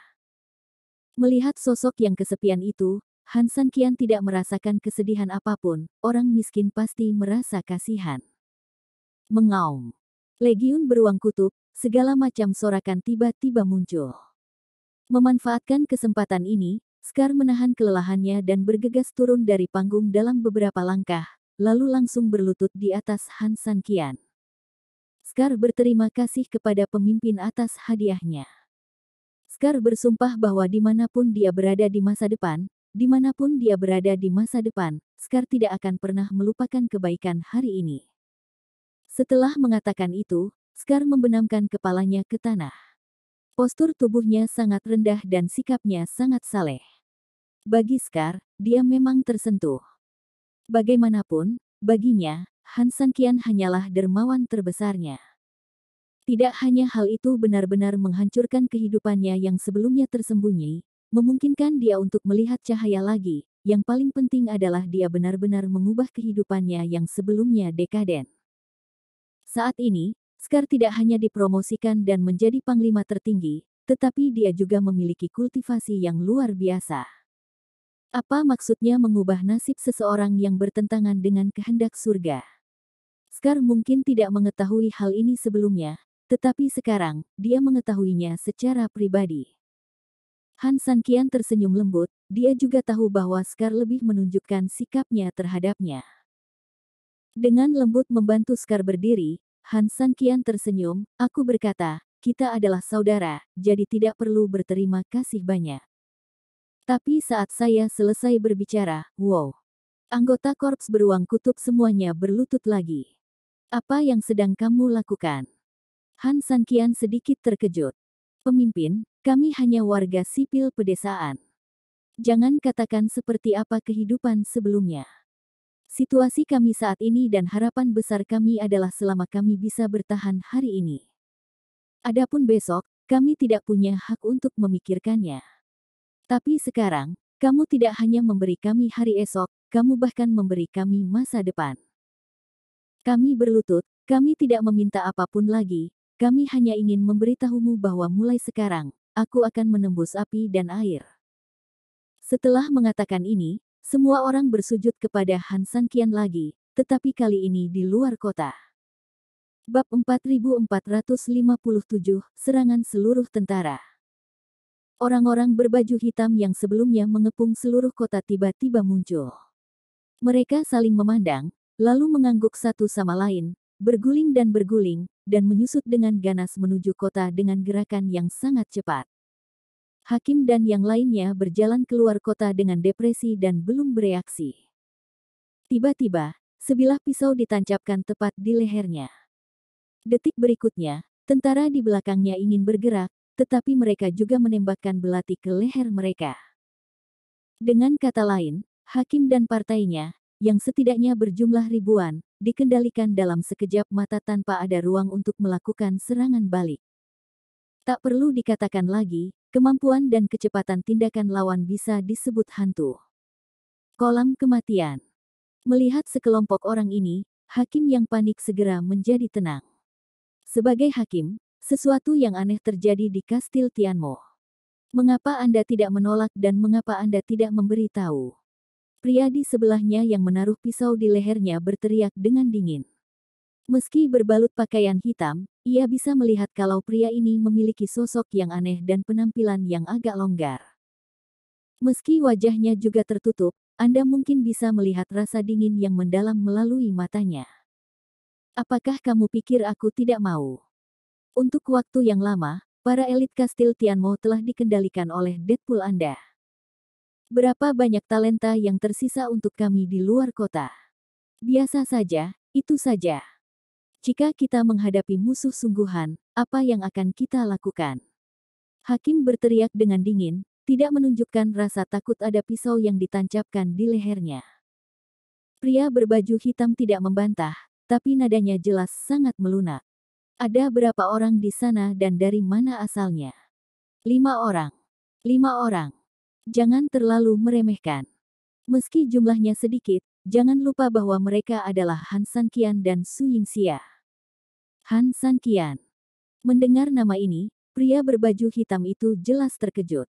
Melihat sosok yang kesepian itu, Han Sanqian tidak merasakan kesedihan apapun, orang miskin pasti merasa kasihan. Mengaum. Legiun beruang kutub, segala macam sorakan tiba-tiba muncul. Memanfaatkan kesempatan ini, Scar menahan kelelahannya dan bergegas turun dari panggung dalam beberapa langkah, lalu langsung berlutut di atas Han Sanqian. Scar berterima kasih kepada pemimpin atas hadiahnya. Scar bersumpah bahwa dimanapun dia berada di masa depan, Scar tidak akan pernah melupakan kebaikan hari ini. Setelah mengatakan itu, Scar membenamkan kepalanya ke tanah. Postur tubuhnya sangat rendah dan sikapnya sangat saleh. Bagi Scar, dia memang tersentuh. Bagaimanapun, baginya, Han Sanqian hanyalah dermawan terbesarnya. Tidak hanya hal itu benar-benar menghancurkan kehidupannya yang sebelumnya tersembunyi, memungkinkan dia untuk melihat cahaya lagi, yang paling penting adalah dia benar-benar mengubah kehidupannya yang sebelumnya dekaden. Saat ini, Scar tidak hanya dipromosikan dan menjadi panglima tertinggi, tetapi dia juga memiliki kultivasi yang luar biasa. Apa maksudnya mengubah nasib seseorang yang bertentangan dengan kehendak surga? Scar mungkin tidak mengetahui hal ini sebelumnya, tetapi sekarang, dia mengetahuinya secara pribadi. Han Sanqian tersenyum lembut, dia juga tahu bahwa Scar lebih menunjukkan sikapnya terhadapnya. Dengan lembut membantu Scar berdiri, Han Sanqian tersenyum, aku berkata, kita adalah saudara, jadi tidak perlu berterima kasih banyak. Tapi saat saya selesai berbicara, wow. Anggota korps beruang kutub semuanya berlutut lagi. Apa yang sedang kamu lakukan? Han Sanqian sedikit terkejut. Pemimpin, kami hanya warga sipil pedesaan. Jangan katakan seperti apa kehidupan sebelumnya. Situasi kami saat ini dan harapan besar kami adalah selama kami bisa bertahan hari ini. Adapun besok, kami tidak punya hak untuk memikirkannya. Tapi sekarang, kamu tidak hanya memberi kami hari esok, kamu bahkan memberi kami masa depan. Kami berlutut, kami tidak meminta apapun lagi, kami hanya ingin memberitahumu bahwa mulai sekarang, aku akan menembus api dan air. Setelah mengatakan ini, semua orang bersujud kepada Han Sanqian lagi, tetapi kali ini di luar kota. Bab 4457, Serangan Seluruh Tentara. Orang-orang berbaju hitam yang sebelumnya mengepung seluruh kota tiba-tiba muncul. Mereka saling memandang, lalu mengangguk satu sama lain, berguling, dan menyusut dengan ganas menuju kota dengan gerakan yang sangat cepat. Hakim dan yang lainnya berjalan keluar kota dengan depresi dan belum bereaksi. Tiba-tiba, sebilah pisau ditancapkan tepat di lehernya. Detik berikutnya, tentara di belakangnya ingin bergerak, tetapi mereka juga menembakkan belati ke leher mereka. Dengan kata lain, Hakim dan partainya, yang setidaknya berjumlah ribuan, dikendalikan dalam sekejap mata tanpa ada ruang untuk melakukan serangan balik. Tak perlu dikatakan lagi, kemampuan dan kecepatan tindakan lawan bisa disebut hantu. Kolam kematian. Melihat sekelompok orang ini, hakim yang panik segera menjadi tenang. Sebagai hakim, sesuatu yang aneh terjadi di Kastil Tianmo. Mengapa Anda tidak menolak dan mengapa Anda tidak memberi tahu? Pria di sebelahnya yang menaruh pisau di lehernya berteriak dengan dingin. Meski berbalut pakaian hitam, ia bisa melihat kalau pria ini memiliki sosok yang aneh dan penampilan yang agak longgar. Meski wajahnya juga tertutup, Anda mungkin bisa melihat rasa dingin yang mendalam melalui matanya. Apakah kamu pikir aku tidak mau? Untuk waktu yang lama, para elit Kastil Tianmo telah dikendalikan oleh Deadpool Anda. Berapa banyak talenta yang tersisa untuk kami di luar kota? Biasa saja, itu saja. Jika kita menghadapi musuh sungguhan, apa yang akan kita lakukan? Hakim berteriak dengan dingin, tidak menunjukkan rasa takut ada pisau yang ditancapkan di lehernya. Pria berbaju hitam tidak membantah, tapi nadanya jelas sangat melunak. Ada berapa orang di sana dan dari mana asalnya? 5 orang. 5 orang. Jangan terlalu meremehkan. Meski jumlahnya sedikit, jangan lupa bahwa mereka adalah Han Sanqian dan Su Yingxia. Han Sanqian. Mendengar nama ini, pria berbaju hitam itu jelas terkejut.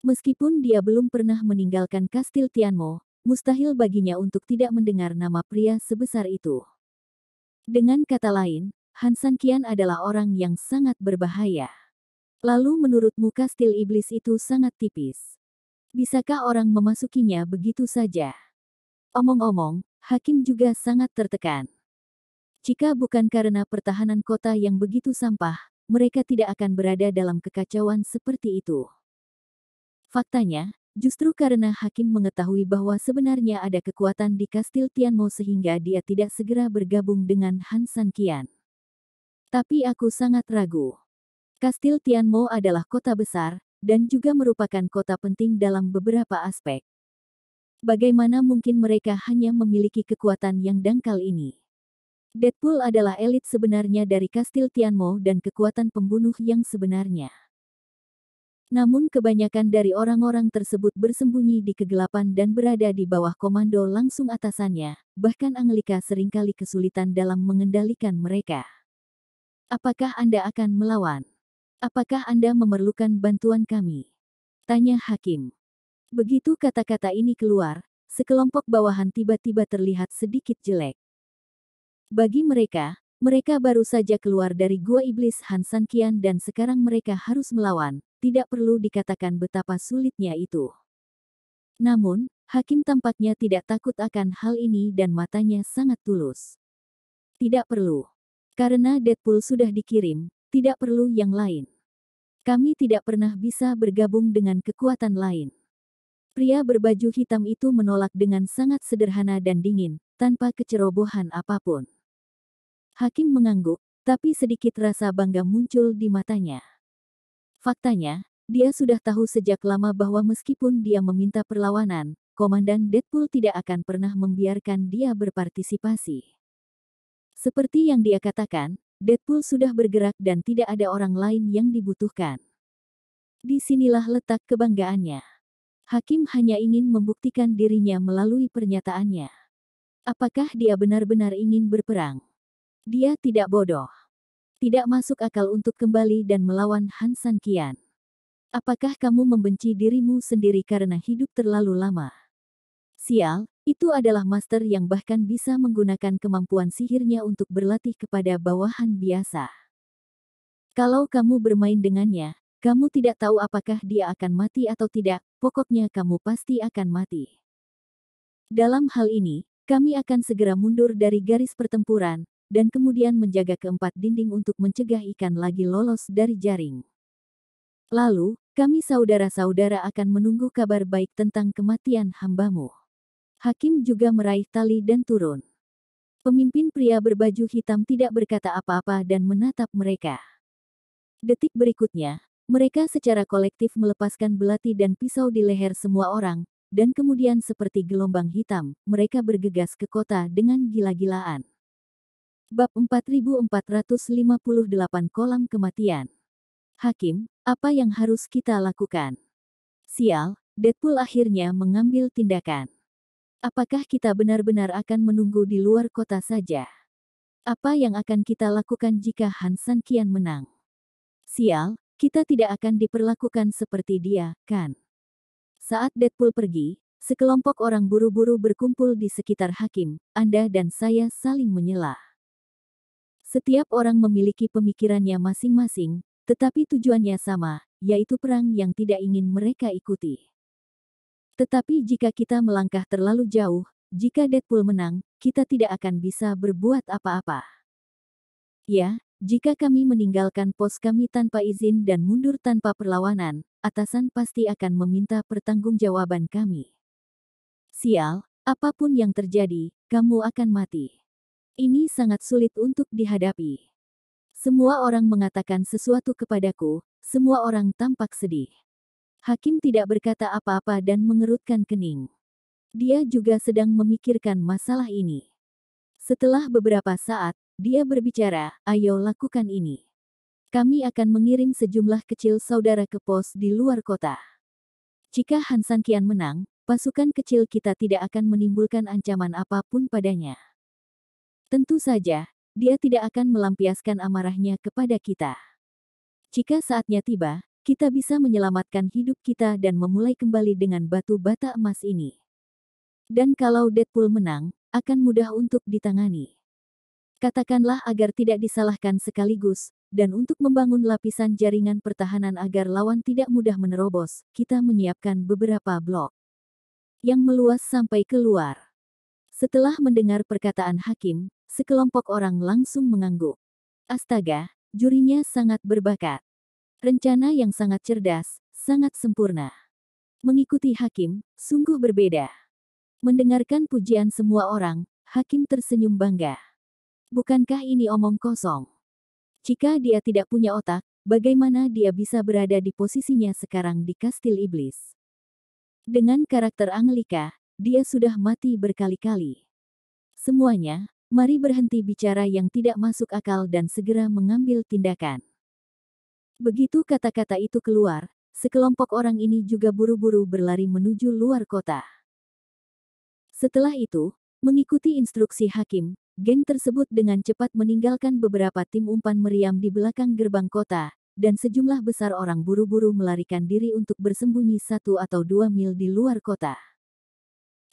Meskipun dia belum pernah meninggalkan Kastil Tianmo, mustahil baginya untuk tidak mendengar nama pria sebesar itu. Dengan kata lain, Han Sanqian adalah orang yang sangat berbahaya. Lalu menurutmu kastil iblis itu sangat tipis. Bisakah orang memasukinya begitu saja? Omong-omong, hakim juga sangat tertekan. Jika bukan karena pertahanan kota yang begitu sampah, mereka tidak akan berada dalam kekacauan seperti itu. Faktanya, justru karena hakim mengetahui bahwa sebenarnya ada kekuatan di Kastil Tianmo sehingga dia tidak segera bergabung dengan Han Sanqian. Tapi aku sangat ragu. Kastil Tianmo adalah kota besar, dan juga merupakan kota penting dalam beberapa aspek. Bagaimana mungkin mereka hanya memiliki kekuatan yang dangkal ini? Deadpool adalah elit sebenarnya dari Kastil Tianmo dan kekuatan pembunuh yang sebenarnya. Namun kebanyakan dari orang-orang tersebut bersembunyi di kegelapan dan berada di bawah komando langsung atasannya, bahkan Anglika seringkali kesulitan dalam mengendalikan mereka. Apakah Anda akan melawan? Apakah Anda memerlukan bantuan kami? Tanya hakim. Begitu kata-kata ini keluar, sekelompok bawahan tiba-tiba terlihat sedikit jelek. Bagi mereka, mereka baru saja keluar dari gua iblis Han Sanqian dan sekarang mereka harus melawan, tidak perlu dikatakan betapa sulitnya itu. Namun, hakim tampaknya tidak takut akan hal ini dan matanya sangat tulus. Tidak perlu. Karena Deadpool sudah dikirim, tidak perlu yang lain. Kami tidak pernah bisa bergabung dengan kekuatan lain. Pria berbaju hitam itu menolak dengan sangat sederhana dan dingin, tanpa kecerobohan apapun. Hakim mengangguk, tapi sedikit rasa bangga muncul di matanya. Faktanya, dia sudah tahu sejak lama bahwa meskipun dia meminta perlawanan, Komandan Deadpool tidak akan pernah membiarkan dia berpartisipasi. Seperti yang dia katakan, Deadpool sudah bergerak dan tidak ada orang lain yang dibutuhkan. Disinilah letak kebanggaannya. Hakim hanya ingin membuktikan dirinya melalui pernyataannya. Apakah dia benar-benar ingin berperang? Dia tidak bodoh. Tidak masuk akal untuk kembali dan melawan Han Sanqian. Apakah kamu membenci dirimu sendiri karena hidup terlalu lama? Sial, itu adalah master yang bahkan bisa menggunakan kemampuan sihirnya untuk berlatih kepada bawahan biasa. Kalau kamu bermain dengannya, kamu tidak tahu apakah dia akan mati atau tidak, pokoknya kamu pasti akan mati. Dalam hal ini, kami akan segera mundur dari garis pertempuran, dan kemudian menjaga keempat dinding untuk mencegah ikan lagi lolos dari jaring. Lalu, kami saudara-saudara akan menunggu kabar baik tentang kematian hambamu. Hakim juga meraih tali dan turun. Pemimpin pria berbaju hitam tidak berkata apa-apa dan menatap mereka. Detik berikutnya, mereka secara kolektif melepaskan belati dan pisau di leher semua orang, dan kemudian seperti gelombang hitam, mereka bergegas ke kota dengan gila-gilaan. Bab 4458 Kolam Kematian. Hakim, apa yang harus kita lakukan? Sial, Deadpool akhirnya mengambil tindakan. Apakah kita benar-benar akan menunggu di luar kota saja? Apa yang akan kita lakukan jika Han San Qian menang? Sial, kita tidak akan diperlakukan seperti dia, kan? Saat Deadpool pergi, sekelompok orang buru-buru berkumpul di sekitar Hakim, Anda dan saya saling menyela. Setiap orang memiliki pemikirannya masing-masing, tetapi tujuannya sama, yaitu perang yang tidak ingin mereka ikuti. Tetapi jika kita melangkah terlalu jauh, jika Deadpool menang, kita tidak akan bisa berbuat apa-apa. Ya, jika kami meninggalkan pos kami tanpa izin dan mundur tanpa perlawanan, atasan pasti akan meminta pertanggungjawaban kami. Sial, apapun yang terjadi, kamu akan mati. Ini sangat sulit untuk dihadapi. Semua orang mengatakan sesuatu kepadaku, semua orang tampak sedih. Hakim tidak berkata apa-apa dan mengerutkan kening. Dia juga sedang memikirkan masalah ini. Setelah beberapa saat, dia berbicara, ayo lakukan ini. Kami akan mengirim sejumlah kecil saudara ke pos di luar kota. Jika Han San Qian menang, pasukan kecil kita tidak akan menimbulkan ancaman apapun padanya. Tentu saja, dia tidak akan melampiaskan amarahnya kepada kita. Jika saatnya tiba, kita bisa menyelamatkan hidup kita dan memulai kembali dengan batu bata emas ini. Dan kalau Deadpool menang, akan mudah untuk ditangani. Katakanlah agar tidak disalahkan sekaligus, dan untuk membangun lapisan jaringan pertahanan agar lawan tidak mudah menerobos, kita menyiapkan beberapa blok yang meluas sampai keluar. Setelah mendengar perkataan Hakim, sekelompok orang langsung mengangguk. Astaga, jurinya sangat berbakat. Rencana yang sangat cerdas, sangat sempurna. Mengikuti Hakim, sungguh berbeda. Mendengarkan pujian semua orang, Hakim tersenyum bangga. Bukankah ini omong kosong? Jika dia tidak punya otak, bagaimana dia bisa berada di posisinya sekarang di Kastil Iblis? Dengan karakter Angelika, dia sudah mati berkali-kali. Semuanya, mari berhenti bicara yang tidak masuk akal dan segera mengambil tindakan. Begitu kata-kata itu keluar, sekelompok orang ini juga buru-buru berlari menuju luar kota. Setelah itu, mengikuti instruksi Hakim, geng tersebut dengan cepat meninggalkan beberapa tim umpan meriam di belakang gerbang kota, dan sejumlah besar orang buru-buru melarikan diri untuk bersembunyi 1 atau 2 mil di luar kota.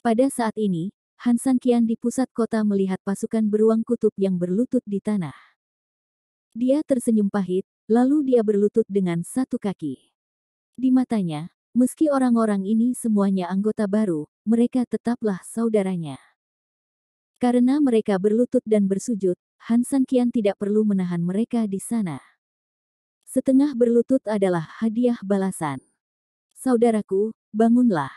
Pada saat ini, Han San Qian di pusat kota melihat pasukan beruang kutub yang berlutut di tanah. Dia tersenyum pahit, lalu dia berlutut dengan satu kaki. Di matanya, meski orang-orang ini semuanya anggota baru, mereka tetaplah saudaranya. Karena mereka berlutut dan bersujud, Han San Qian tidak perlu menahan mereka di sana. Setengah berlutut adalah hadiah balasan. Saudaraku, bangunlah.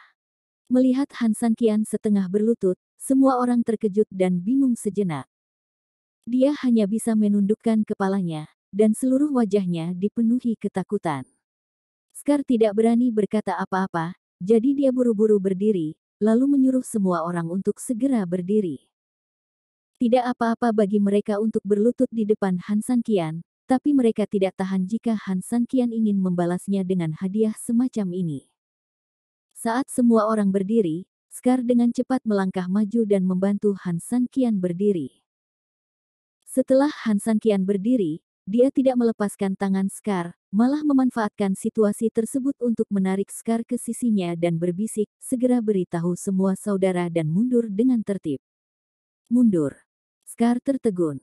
Melihat Han San Qian setengah berlutut, semua orang terkejut dan bingung sejenak. Dia hanya bisa menundukkan kepalanya, dan seluruh wajahnya dipenuhi ketakutan. Scar tidak berani berkata apa-apa, jadi dia buru-buru berdiri, lalu menyuruh semua orang untuk segera berdiri. Tidak apa-apa bagi mereka untuk berlutut di depan Han San Qian, tapi mereka tidak tahan jika Han San Qian ingin membalasnya dengan hadiah semacam ini. Saat semua orang berdiri, Scar dengan cepat melangkah maju dan membantu Han San Qian berdiri. Setelah Han San Qian berdiri, dia tidak melepaskan tangan Scar, malah memanfaatkan situasi tersebut untuk menarik Scar ke sisinya dan berbisik, segera beritahu semua saudara dan mundur dengan tertib. Mundur. Scar tertegun.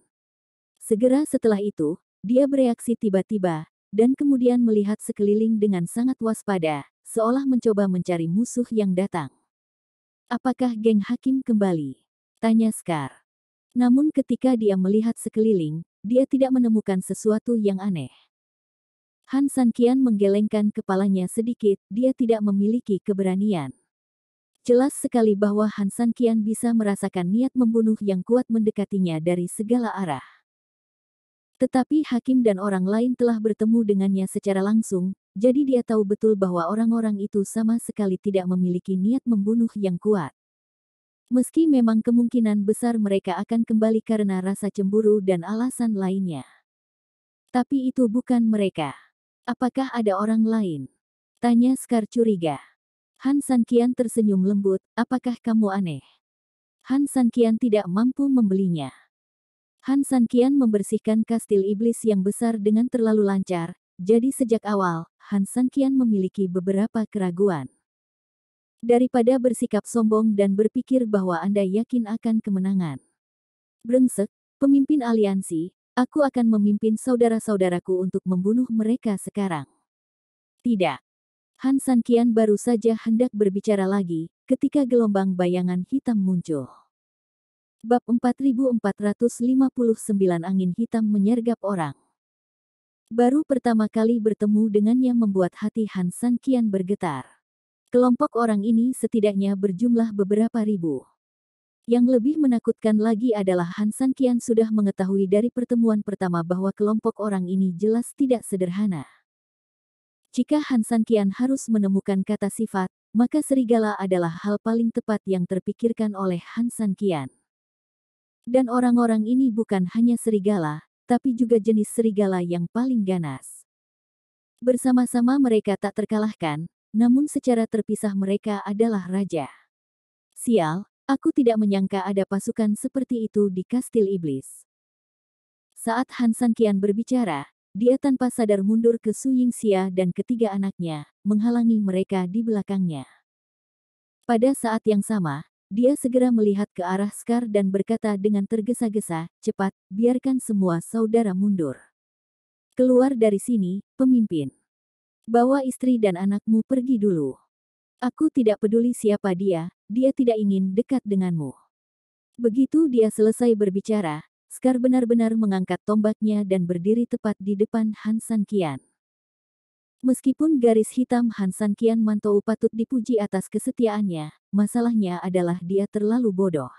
Segera setelah itu, dia bereaksi tiba-tiba, dan kemudian melihat sekeliling dengan sangat waspada, seolah mencoba mencari musuh yang datang. Apakah geng Hakim kembali? Tanya Scar. Namun ketika dia melihat sekeliling, dia tidak menemukan sesuatu yang aneh. Han San Qian menggelengkan kepalanya sedikit, dia tidak memiliki keberanian. Jelas sekali bahwa Han San Qian bisa merasakan niat membunuh yang kuat mendekatinya dari segala arah. Tetapi hakim dan orang lain telah bertemu dengannya secara langsung, jadi dia tahu betul bahwa orang-orang itu sama sekali tidak memiliki niat membunuh yang kuat. Meski memang kemungkinan besar mereka akan kembali karena rasa cemburu dan alasan lainnya. Tapi itu bukan mereka. Apakah ada orang lain? Tanya Scar curiga. Han Sanqian tersenyum lembut, apakah kamu aneh? Han Sanqian tidak mampu membelinya. Han Sanqian membersihkan kastil iblis yang besar dengan terlalu lancar, jadi sejak awal, Han Sanqian memiliki beberapa keraguan. Daripada bersikap sombong dan berpikir bahwa Anda yakin akan kemenangan. Brengsek, pemimpin aliansi, aku akan memimpin saudara-saudaraku untuk membunuh mereka sekarang. Tidak. Han Sanqian baru saja hendak berbicara lagi, ketika gelombang bayangan hitam muncul. Bab 4459 Angin Hitam Menyergap Orang. Baru pertama kali bertemu dengannya membuat hati Han Sanqian bergetar. Kelompok orang ini setidaknya berjumlah beberapa ribu. Yang lebih menakutkan lagi adalah Han Sanqian sudah mengetahui dari pertemuan pertama bahwa kelompok orang ini jelas tidak sederhana. Jika Han Sanqian harus menemukan kata sifat, maka serigala adalah hal paling tepat yang terpikirkan oleh Han Sanqian. Dan orang-orang ini bukan hanya serigala, tapi juga jenis serigala yang paling ganas. Bersama-sama mereka tak terkalahkan, namun secara terpisah mereka adalah raja. Sial, aku tidak menyangka ada pasukan seperti itu di kastil iblis. Saat Han Sanqian berbicara, dia tanpa sadar mundur ke Su Yingxia dan ketiga anaknya, menghalangi mereka di belakangnya. Pada saat yang sama, dia segera melihat ke arah Scar dan berkata dengan tergesa-gesa, cepat, biarkan semua saudara mundur. Keluar dari sini, pemimpin. Bawa istri dan anakmu pergi dulu. Aku tidak peduli siapa dia tidak ingin dekat denganmu. Begitu dia selesai berbicara, Scar benar-benar mengangkat tombaknya dan berdiri tepat di depan Han Sanqian. Meskipun garis hitam Han Sanqian Mantou patut dipuji atas kesetiaannya, masalahnya adalah dia terlalu bodoh.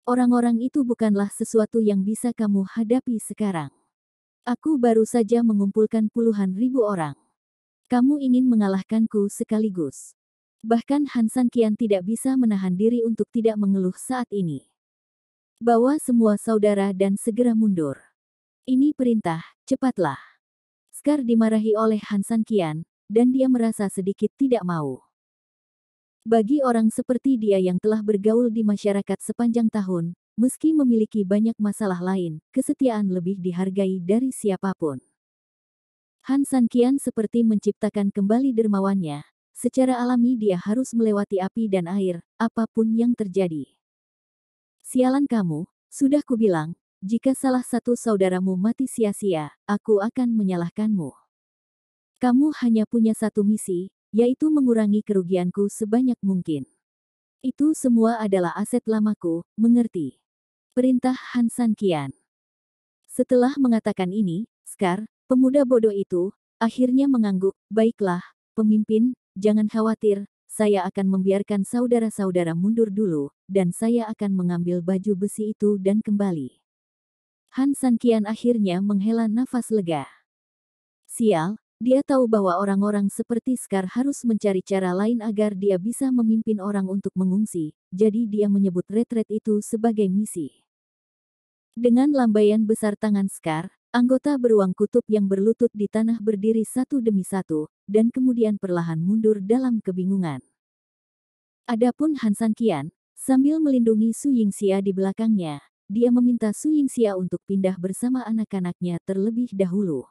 Orang-orang itu bukanlah sesuatu yang bisa kamu hadapi sekarang. Aku baru saja mengumpulkan puluhan ribu orang. Kamu ingin mengalahkanku sekaligus. Bahkan Han Sanqian tidak bisa menahan diri untuk tidak mengeluh saat ini. Bawa semua saudara dan segera mundur. Ini perintah, cepatlah. Scar dimarahi oleh Han Sanqian, dan dia merasa sedikit tidak mau. Bagi orang seperti dia yang telah bergaul di masyarakat sepanjang tahun, meski memiliki banyak masalah lain, kesetiaan lebih dihargai dari siapapun. Han Sanqian seperti menciptakan kembali dermawannya, secara alami dia harus melewati api dan air, apapun yang terjadi. Sialan kamu, sudah kubilang, jika salah satu saudaramu mati sia-sia, aku akan menyalahkanmu. Kamu hanya punya satu misi, yaitu mengurangi kerugianku sebanyak mungkin. Itu semua adalah aset lamaku, mengerti? Perintah Han Sanqian. Setelah mengatakan ini, Scar, pemuda bodoh itu, akhirnya mengangguk, baiklah, pemimpin, jangan khawatir, saya akan membiarkan saudara-saudara mundur dulu, dan saya akan mengambil baju besi itu dan kembali. Han Sanqian akhirnya menghela nafas lega. Sial, dia tahu bahwa orang-orang seperti Scar harus mencari cara lain agar dia bisa memimpin orang untuk mengungsi, jadi dia menyebut retret itu sebagai misi. Dengan lambaian besar tangan Scar, anggota beruang kutub yang berlutut di tanah berdiri satu demi satu, dan kemudian perlahan mundur dalam kebingungan. Adapun Han Sanqian, sambil melindungi Su Yingxia di belakangnya, dia meminta Su Yingxia untuk pindah bersama anak-anaknya terlebih dahulu.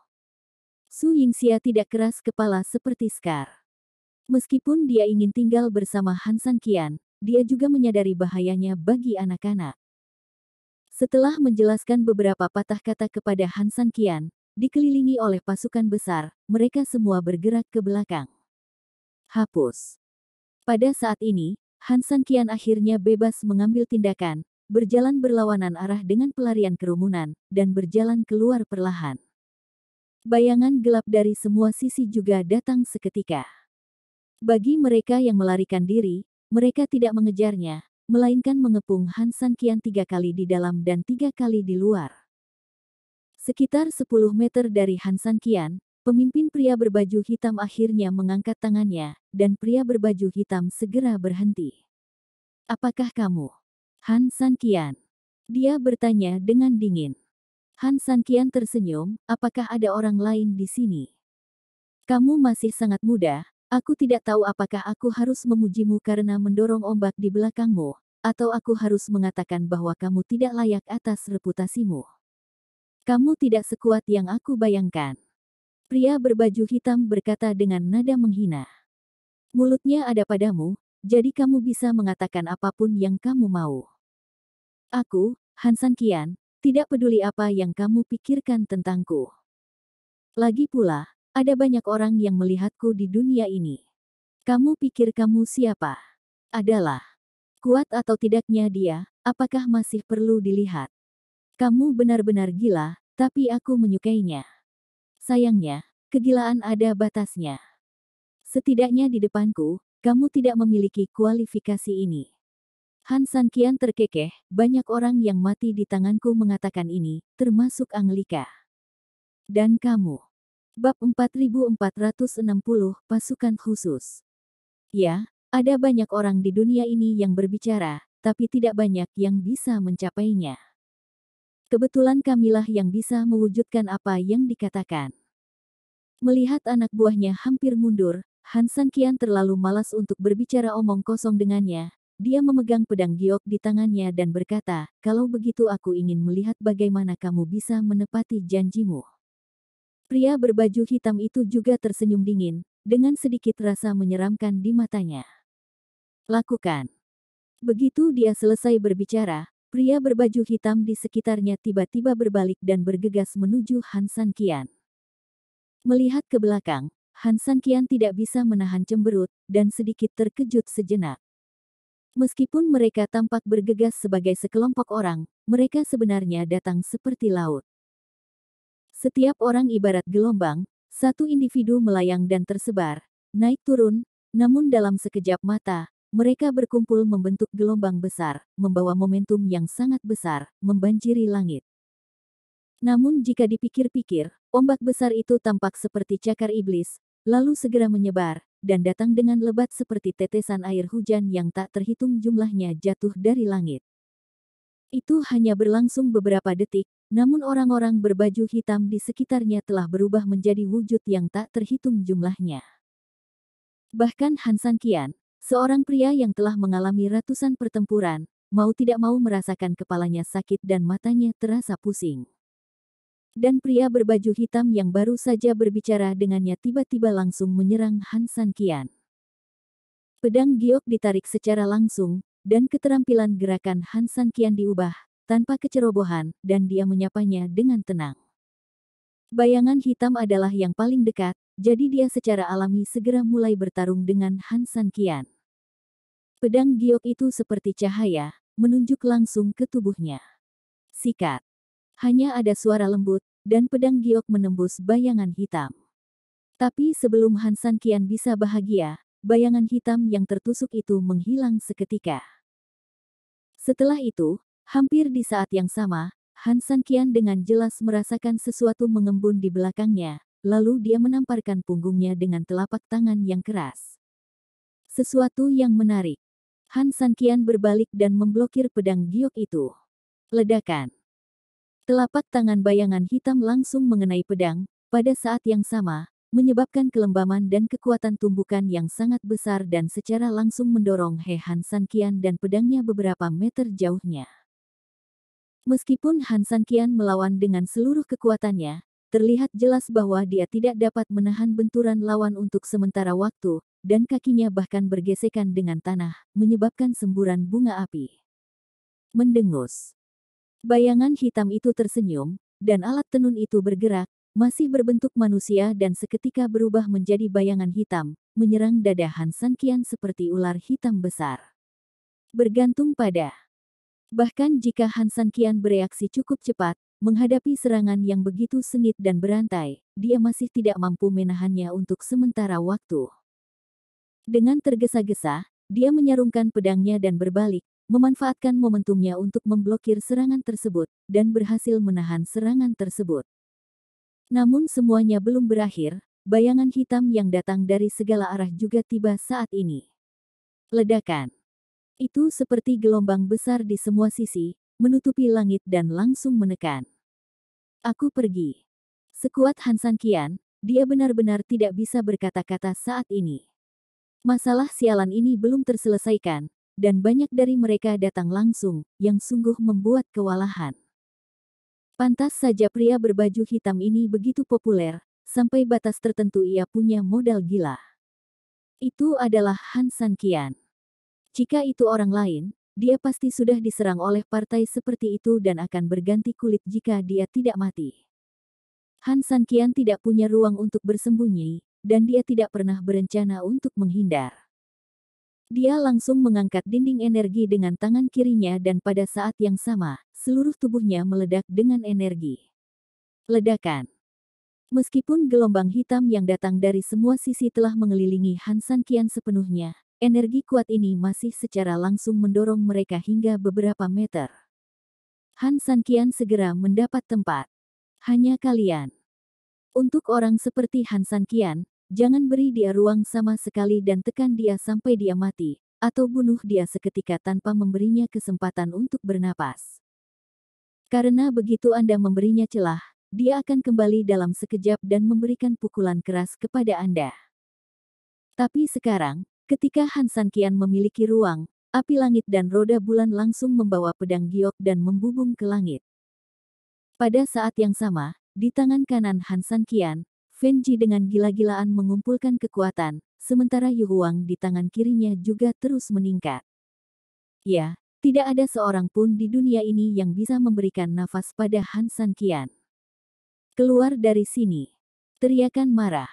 Su Yingxia tidak keras kepala seperti Scar. Meskipun dia ingin tinggal bersama Han Sanqian, dia juga menyadari bahayanya bagi anak-anak. Setelah menjelaskan beberapa patah kata kepada Han Sanqian, dikelilingi oleh pasukan besar, mereka semua bergerak ke belakang. Hapus. Pada saat ini, Han Sanqian akhirnya bebas mengambil tindakan, berjalan berlawanan arah dengan pelarian kerumunan, dan berjalan keluar perlahan. Bayangan gelap dari semua sisi juga datang seketika. Bagi mereka yang melarikan diri, mereka tidak mengejarnya, melainkan mengepung Han Sanqian 3 kali di dalam dan 3 kali di luar. Sekitar 10 meter dari Han San Qian, pemimpin pria berbaju hitam akhirnya mengangkat tangannya, dan pria berbaju hitam segera berhenti. Apakah kamu Han San Qian? Dia bertanya dengan dingin. Han San Qian tersenyum, apakah ada orang lain di sini? Kamu masih sangat muda, aku tidak tahu apakah aku harus memujimu karena mendorong ombak di belakangmu, atau aku harus mengatakan bahwa kamu tidak layak atas reputasimu. Kamu tidak sekuat yang aku bayangkan. Pria berbaju hitam berkata dengan nada menghina. Mulutnya ada padamu, jadi kamu bisa mengatakan apapun yang kamu mau. Aku, Han San Qian, tidak peduli apa yang kamu pikirkan tentangku. Lagi pula, ada banyak orang yang melihatku di dunia ini. Kamu pikir kamu siapa? Adalah kuat atau tidaknya dia, apakah masih perlu dilihat? Kamu benar-benar gila, tapi aku menyukainya. Sayangnya, kegilaan ada batasnya. Setidaknya di depanku, kamu tidak memiliki kualifikasi ini. Han San Qian terkekeh, banyak orang yang mati di tanganku mengatakan ini, termasuk Anglika. Dan kamu. Bab 4460, Pasukan Khusus. Ya, ada banyak orang di dunia ini yang berbicara, tapi tidak banyak yang bisa mencapainya. Kebetulan kamilah yang bisa mewujudkan apa yang dikatakan. Melihat anak buahnya hampir mundur, Han San Qian terlalu malas untuk berbicara omong kosong dengannya. Dia memegang pedang giok di tangannya dan berkata, kalau begitu aku ingin melihat bagaimana kamu bisa menepati janjimu. Pria berbaju hitam itu juga tersenyum dingin, dengan sedikit rasa menyeramkan di matanya. Lakukan. Begitu dia selesai berbicara, pria berbaju hitam di sekitarnya tiba-tiba berbalik dan bergegas menuju Han San Qian. Melihat ke belakang, Han San Qian tidak bisa menahan cemberut, dan sedikit terkejut sejenak. Meskipun mereka tampak bergegas sebagai sekelompok orang, mereka sebenarnya datang seperti laut. Setiap orang ibarat gelombang, satu individu melayang dan tersebar, naik turun, namun dalam sekejap mata, mereka berkumpul membentuk gelombang besar, membawa momentum yang sangat besar, membanjiri langit. Namun jika dipikir-pikir, ombak besar itu tampak seperti cakar iblis, lalu segera menyebar, dan datang dengan lebat seperti tetesan air hujan yang tak terhitung jumlahnya jatuh dari langit. Itu hanya berlangsung beberapa detik, namun orang-orang berbaju hitam di sekitarnya telah berubah menjadi wujud yang tak terhitung jumlahnya. Bahkan Han San Qian, seorang pria yang telah mengalami ratusan pertempuran, mau tidak mau merasakan kepalanya sakit dan matanya terasa pusing. Dan pria berbaju hitam yang baru saja berbicara dengannya tiba-tiba langsung menyerang Han San Qian. Pedang giok ditarik secara langsung, dan keterampilan gerakan Han San Qian diubah, tanpa kecerobohan, dan dia menyapanya dengan tenang. Bayangan hitam adalah yang paling dekat, jadi dia secara alami segera mulai bertarung dengan Han San Qian. Pedang giok itu seperti cahaya, menunjuk langsung ke tubuhnya. Sikat. Hanya ada suara lembut, dan pedang giok menembus bayangan hitam. Tapi sebelum Han San Qian bisa bahagia, bayangan hitam yang tertusuk itu menghilang seketika. Setelah itu, hampir di saat yang sama, Han San Qian dengan jelas merasakan sesuatu mengembun di belakangnya, lalu dia menamparkan punggungnya dengan telapak tangan yang keras. Sesuatu yang menarik. Han San Qian berbalik dan memblokir pedang giok itu. Ledakan. Telapak tangan bayangan hitam langsung mengenai pedang, pada saat yang sama, menyebabkan kelembaman dan kekuatan tumbukan yang sangat besar dan secara langsung mendorong Han San Qian dan pedangnya beberapa meter jauhnya. Meskipun Han San Qian melawan dengan seluruh kekuatannya, terlihat jelas bahwa dia tidak dapat menahan benturan lawan untuk sementara waktu, dan kakinya bahkan bergesekan dengan tanah, menyebabkan semburan bunga api. Mendengus. Bayangan hitam itu tersenyum, dan alat tenun itu bergerak, masih berbentuk manusia dan seketika berubah menjadi bayangan hitam, menyerang dada Han San Qian seperti ular hitam besar. Bergantung pada. Bahkan jika Han San Qian bereaksi cukup cepat, menghadapi serangan yang begitu sengit dan berantai, dia masih tidak mampu menahannya untuk sementara waktu. Dengan tergesa-gesa, dia menyarungkan pedangnya dan berbalik, memanfaatkan momentumnya untuk memblokir serangan tersebut, dan berhasil menahan serangan tersebut. Namun semuanya belum berakhir, bayangan hitam yang datang dari segala arah juga tiba saat ini. Ledakan itu seperti gelombang besar di semua sisi, menutupi langit dan langsung menekan. Aku pergi. Sekuat Han San Qian, dia benar-benar tidak bisa berkata-kata saat ini. Masalah sialan ini belum terselesaikan, dan banyak dari mereka datang langsung, yang sungguh membuat kewalahan. Pantas saja pria berbaju hitam ini begitu populer, sampai batas tertentu ia punya modal gila. Itu adalah Han San Qian. Jika itu orang lain, dia pasti sudah diserang oleh partai seperti itu dan akan berganti kulit jika dia tidak mati. Han San Qian tidak punya ruang untuk bersembunyi, dan dia tidak pernah berencana untuk menghindar. Dia langsung mengangkat dinding energi dengan tangan kirinya dan pada saat yang sama, seluruh tubuhnya meledak dengan energi. Ledakan. Meskipun gelombang hitam yang datang dari semua sisi telah mengelilingi Han San Qian sepenuhnya, energi kuat ini masih secara langsung mendorong mereka hingga beberapa meter. Han San Qian segera mendapat tempat. Hanya kalian. Untuk orang seperti Han San Qian, jangan beri dia ruang sama sekali dan tekan dia sampai dia mati, atau bunuh dia seketika tanpa memberinya kesempatan untuk bernapas. Karena begitu Anda memberinya celah, dia akan kembali dalam sekejap dan memberikan pukulan keras kepada Anda. Tapi sekarang, ketika Han San Qian memiliki ruang, api langit dan roda bulan langsung membawa pedang giok dan membubung ke langit. Pada saat yang sama, di tangan kanan Han San Qian, Fen Ji dengan gila-gilaan mengumpulkan kekuatan, sementara Yu Huang di tangan kirinya juga terus meningkat. Ya, tidak ada seorang pun di dunia ini yang bisa memberikan nafas pada Han San Qian. Keluar dari sini. Teriakan marah.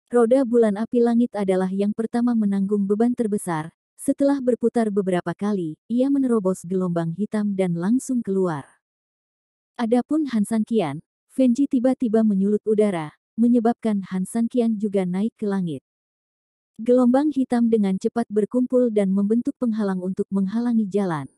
Roda bulan api langit adalah yang pertama menanggung beban terbesar. Setelah berputar beberapa kali, ia menerobos gelombang hitam dan langsung keluar. Adapun Han San Qian, Fen Ji tiba-tiba menyulut udara, menyebabkan Han San Qian juga naik ke langit. Gelombang hitam dengan cepat berkumpul dan membentuk penghalang untuk menghalangi jalan.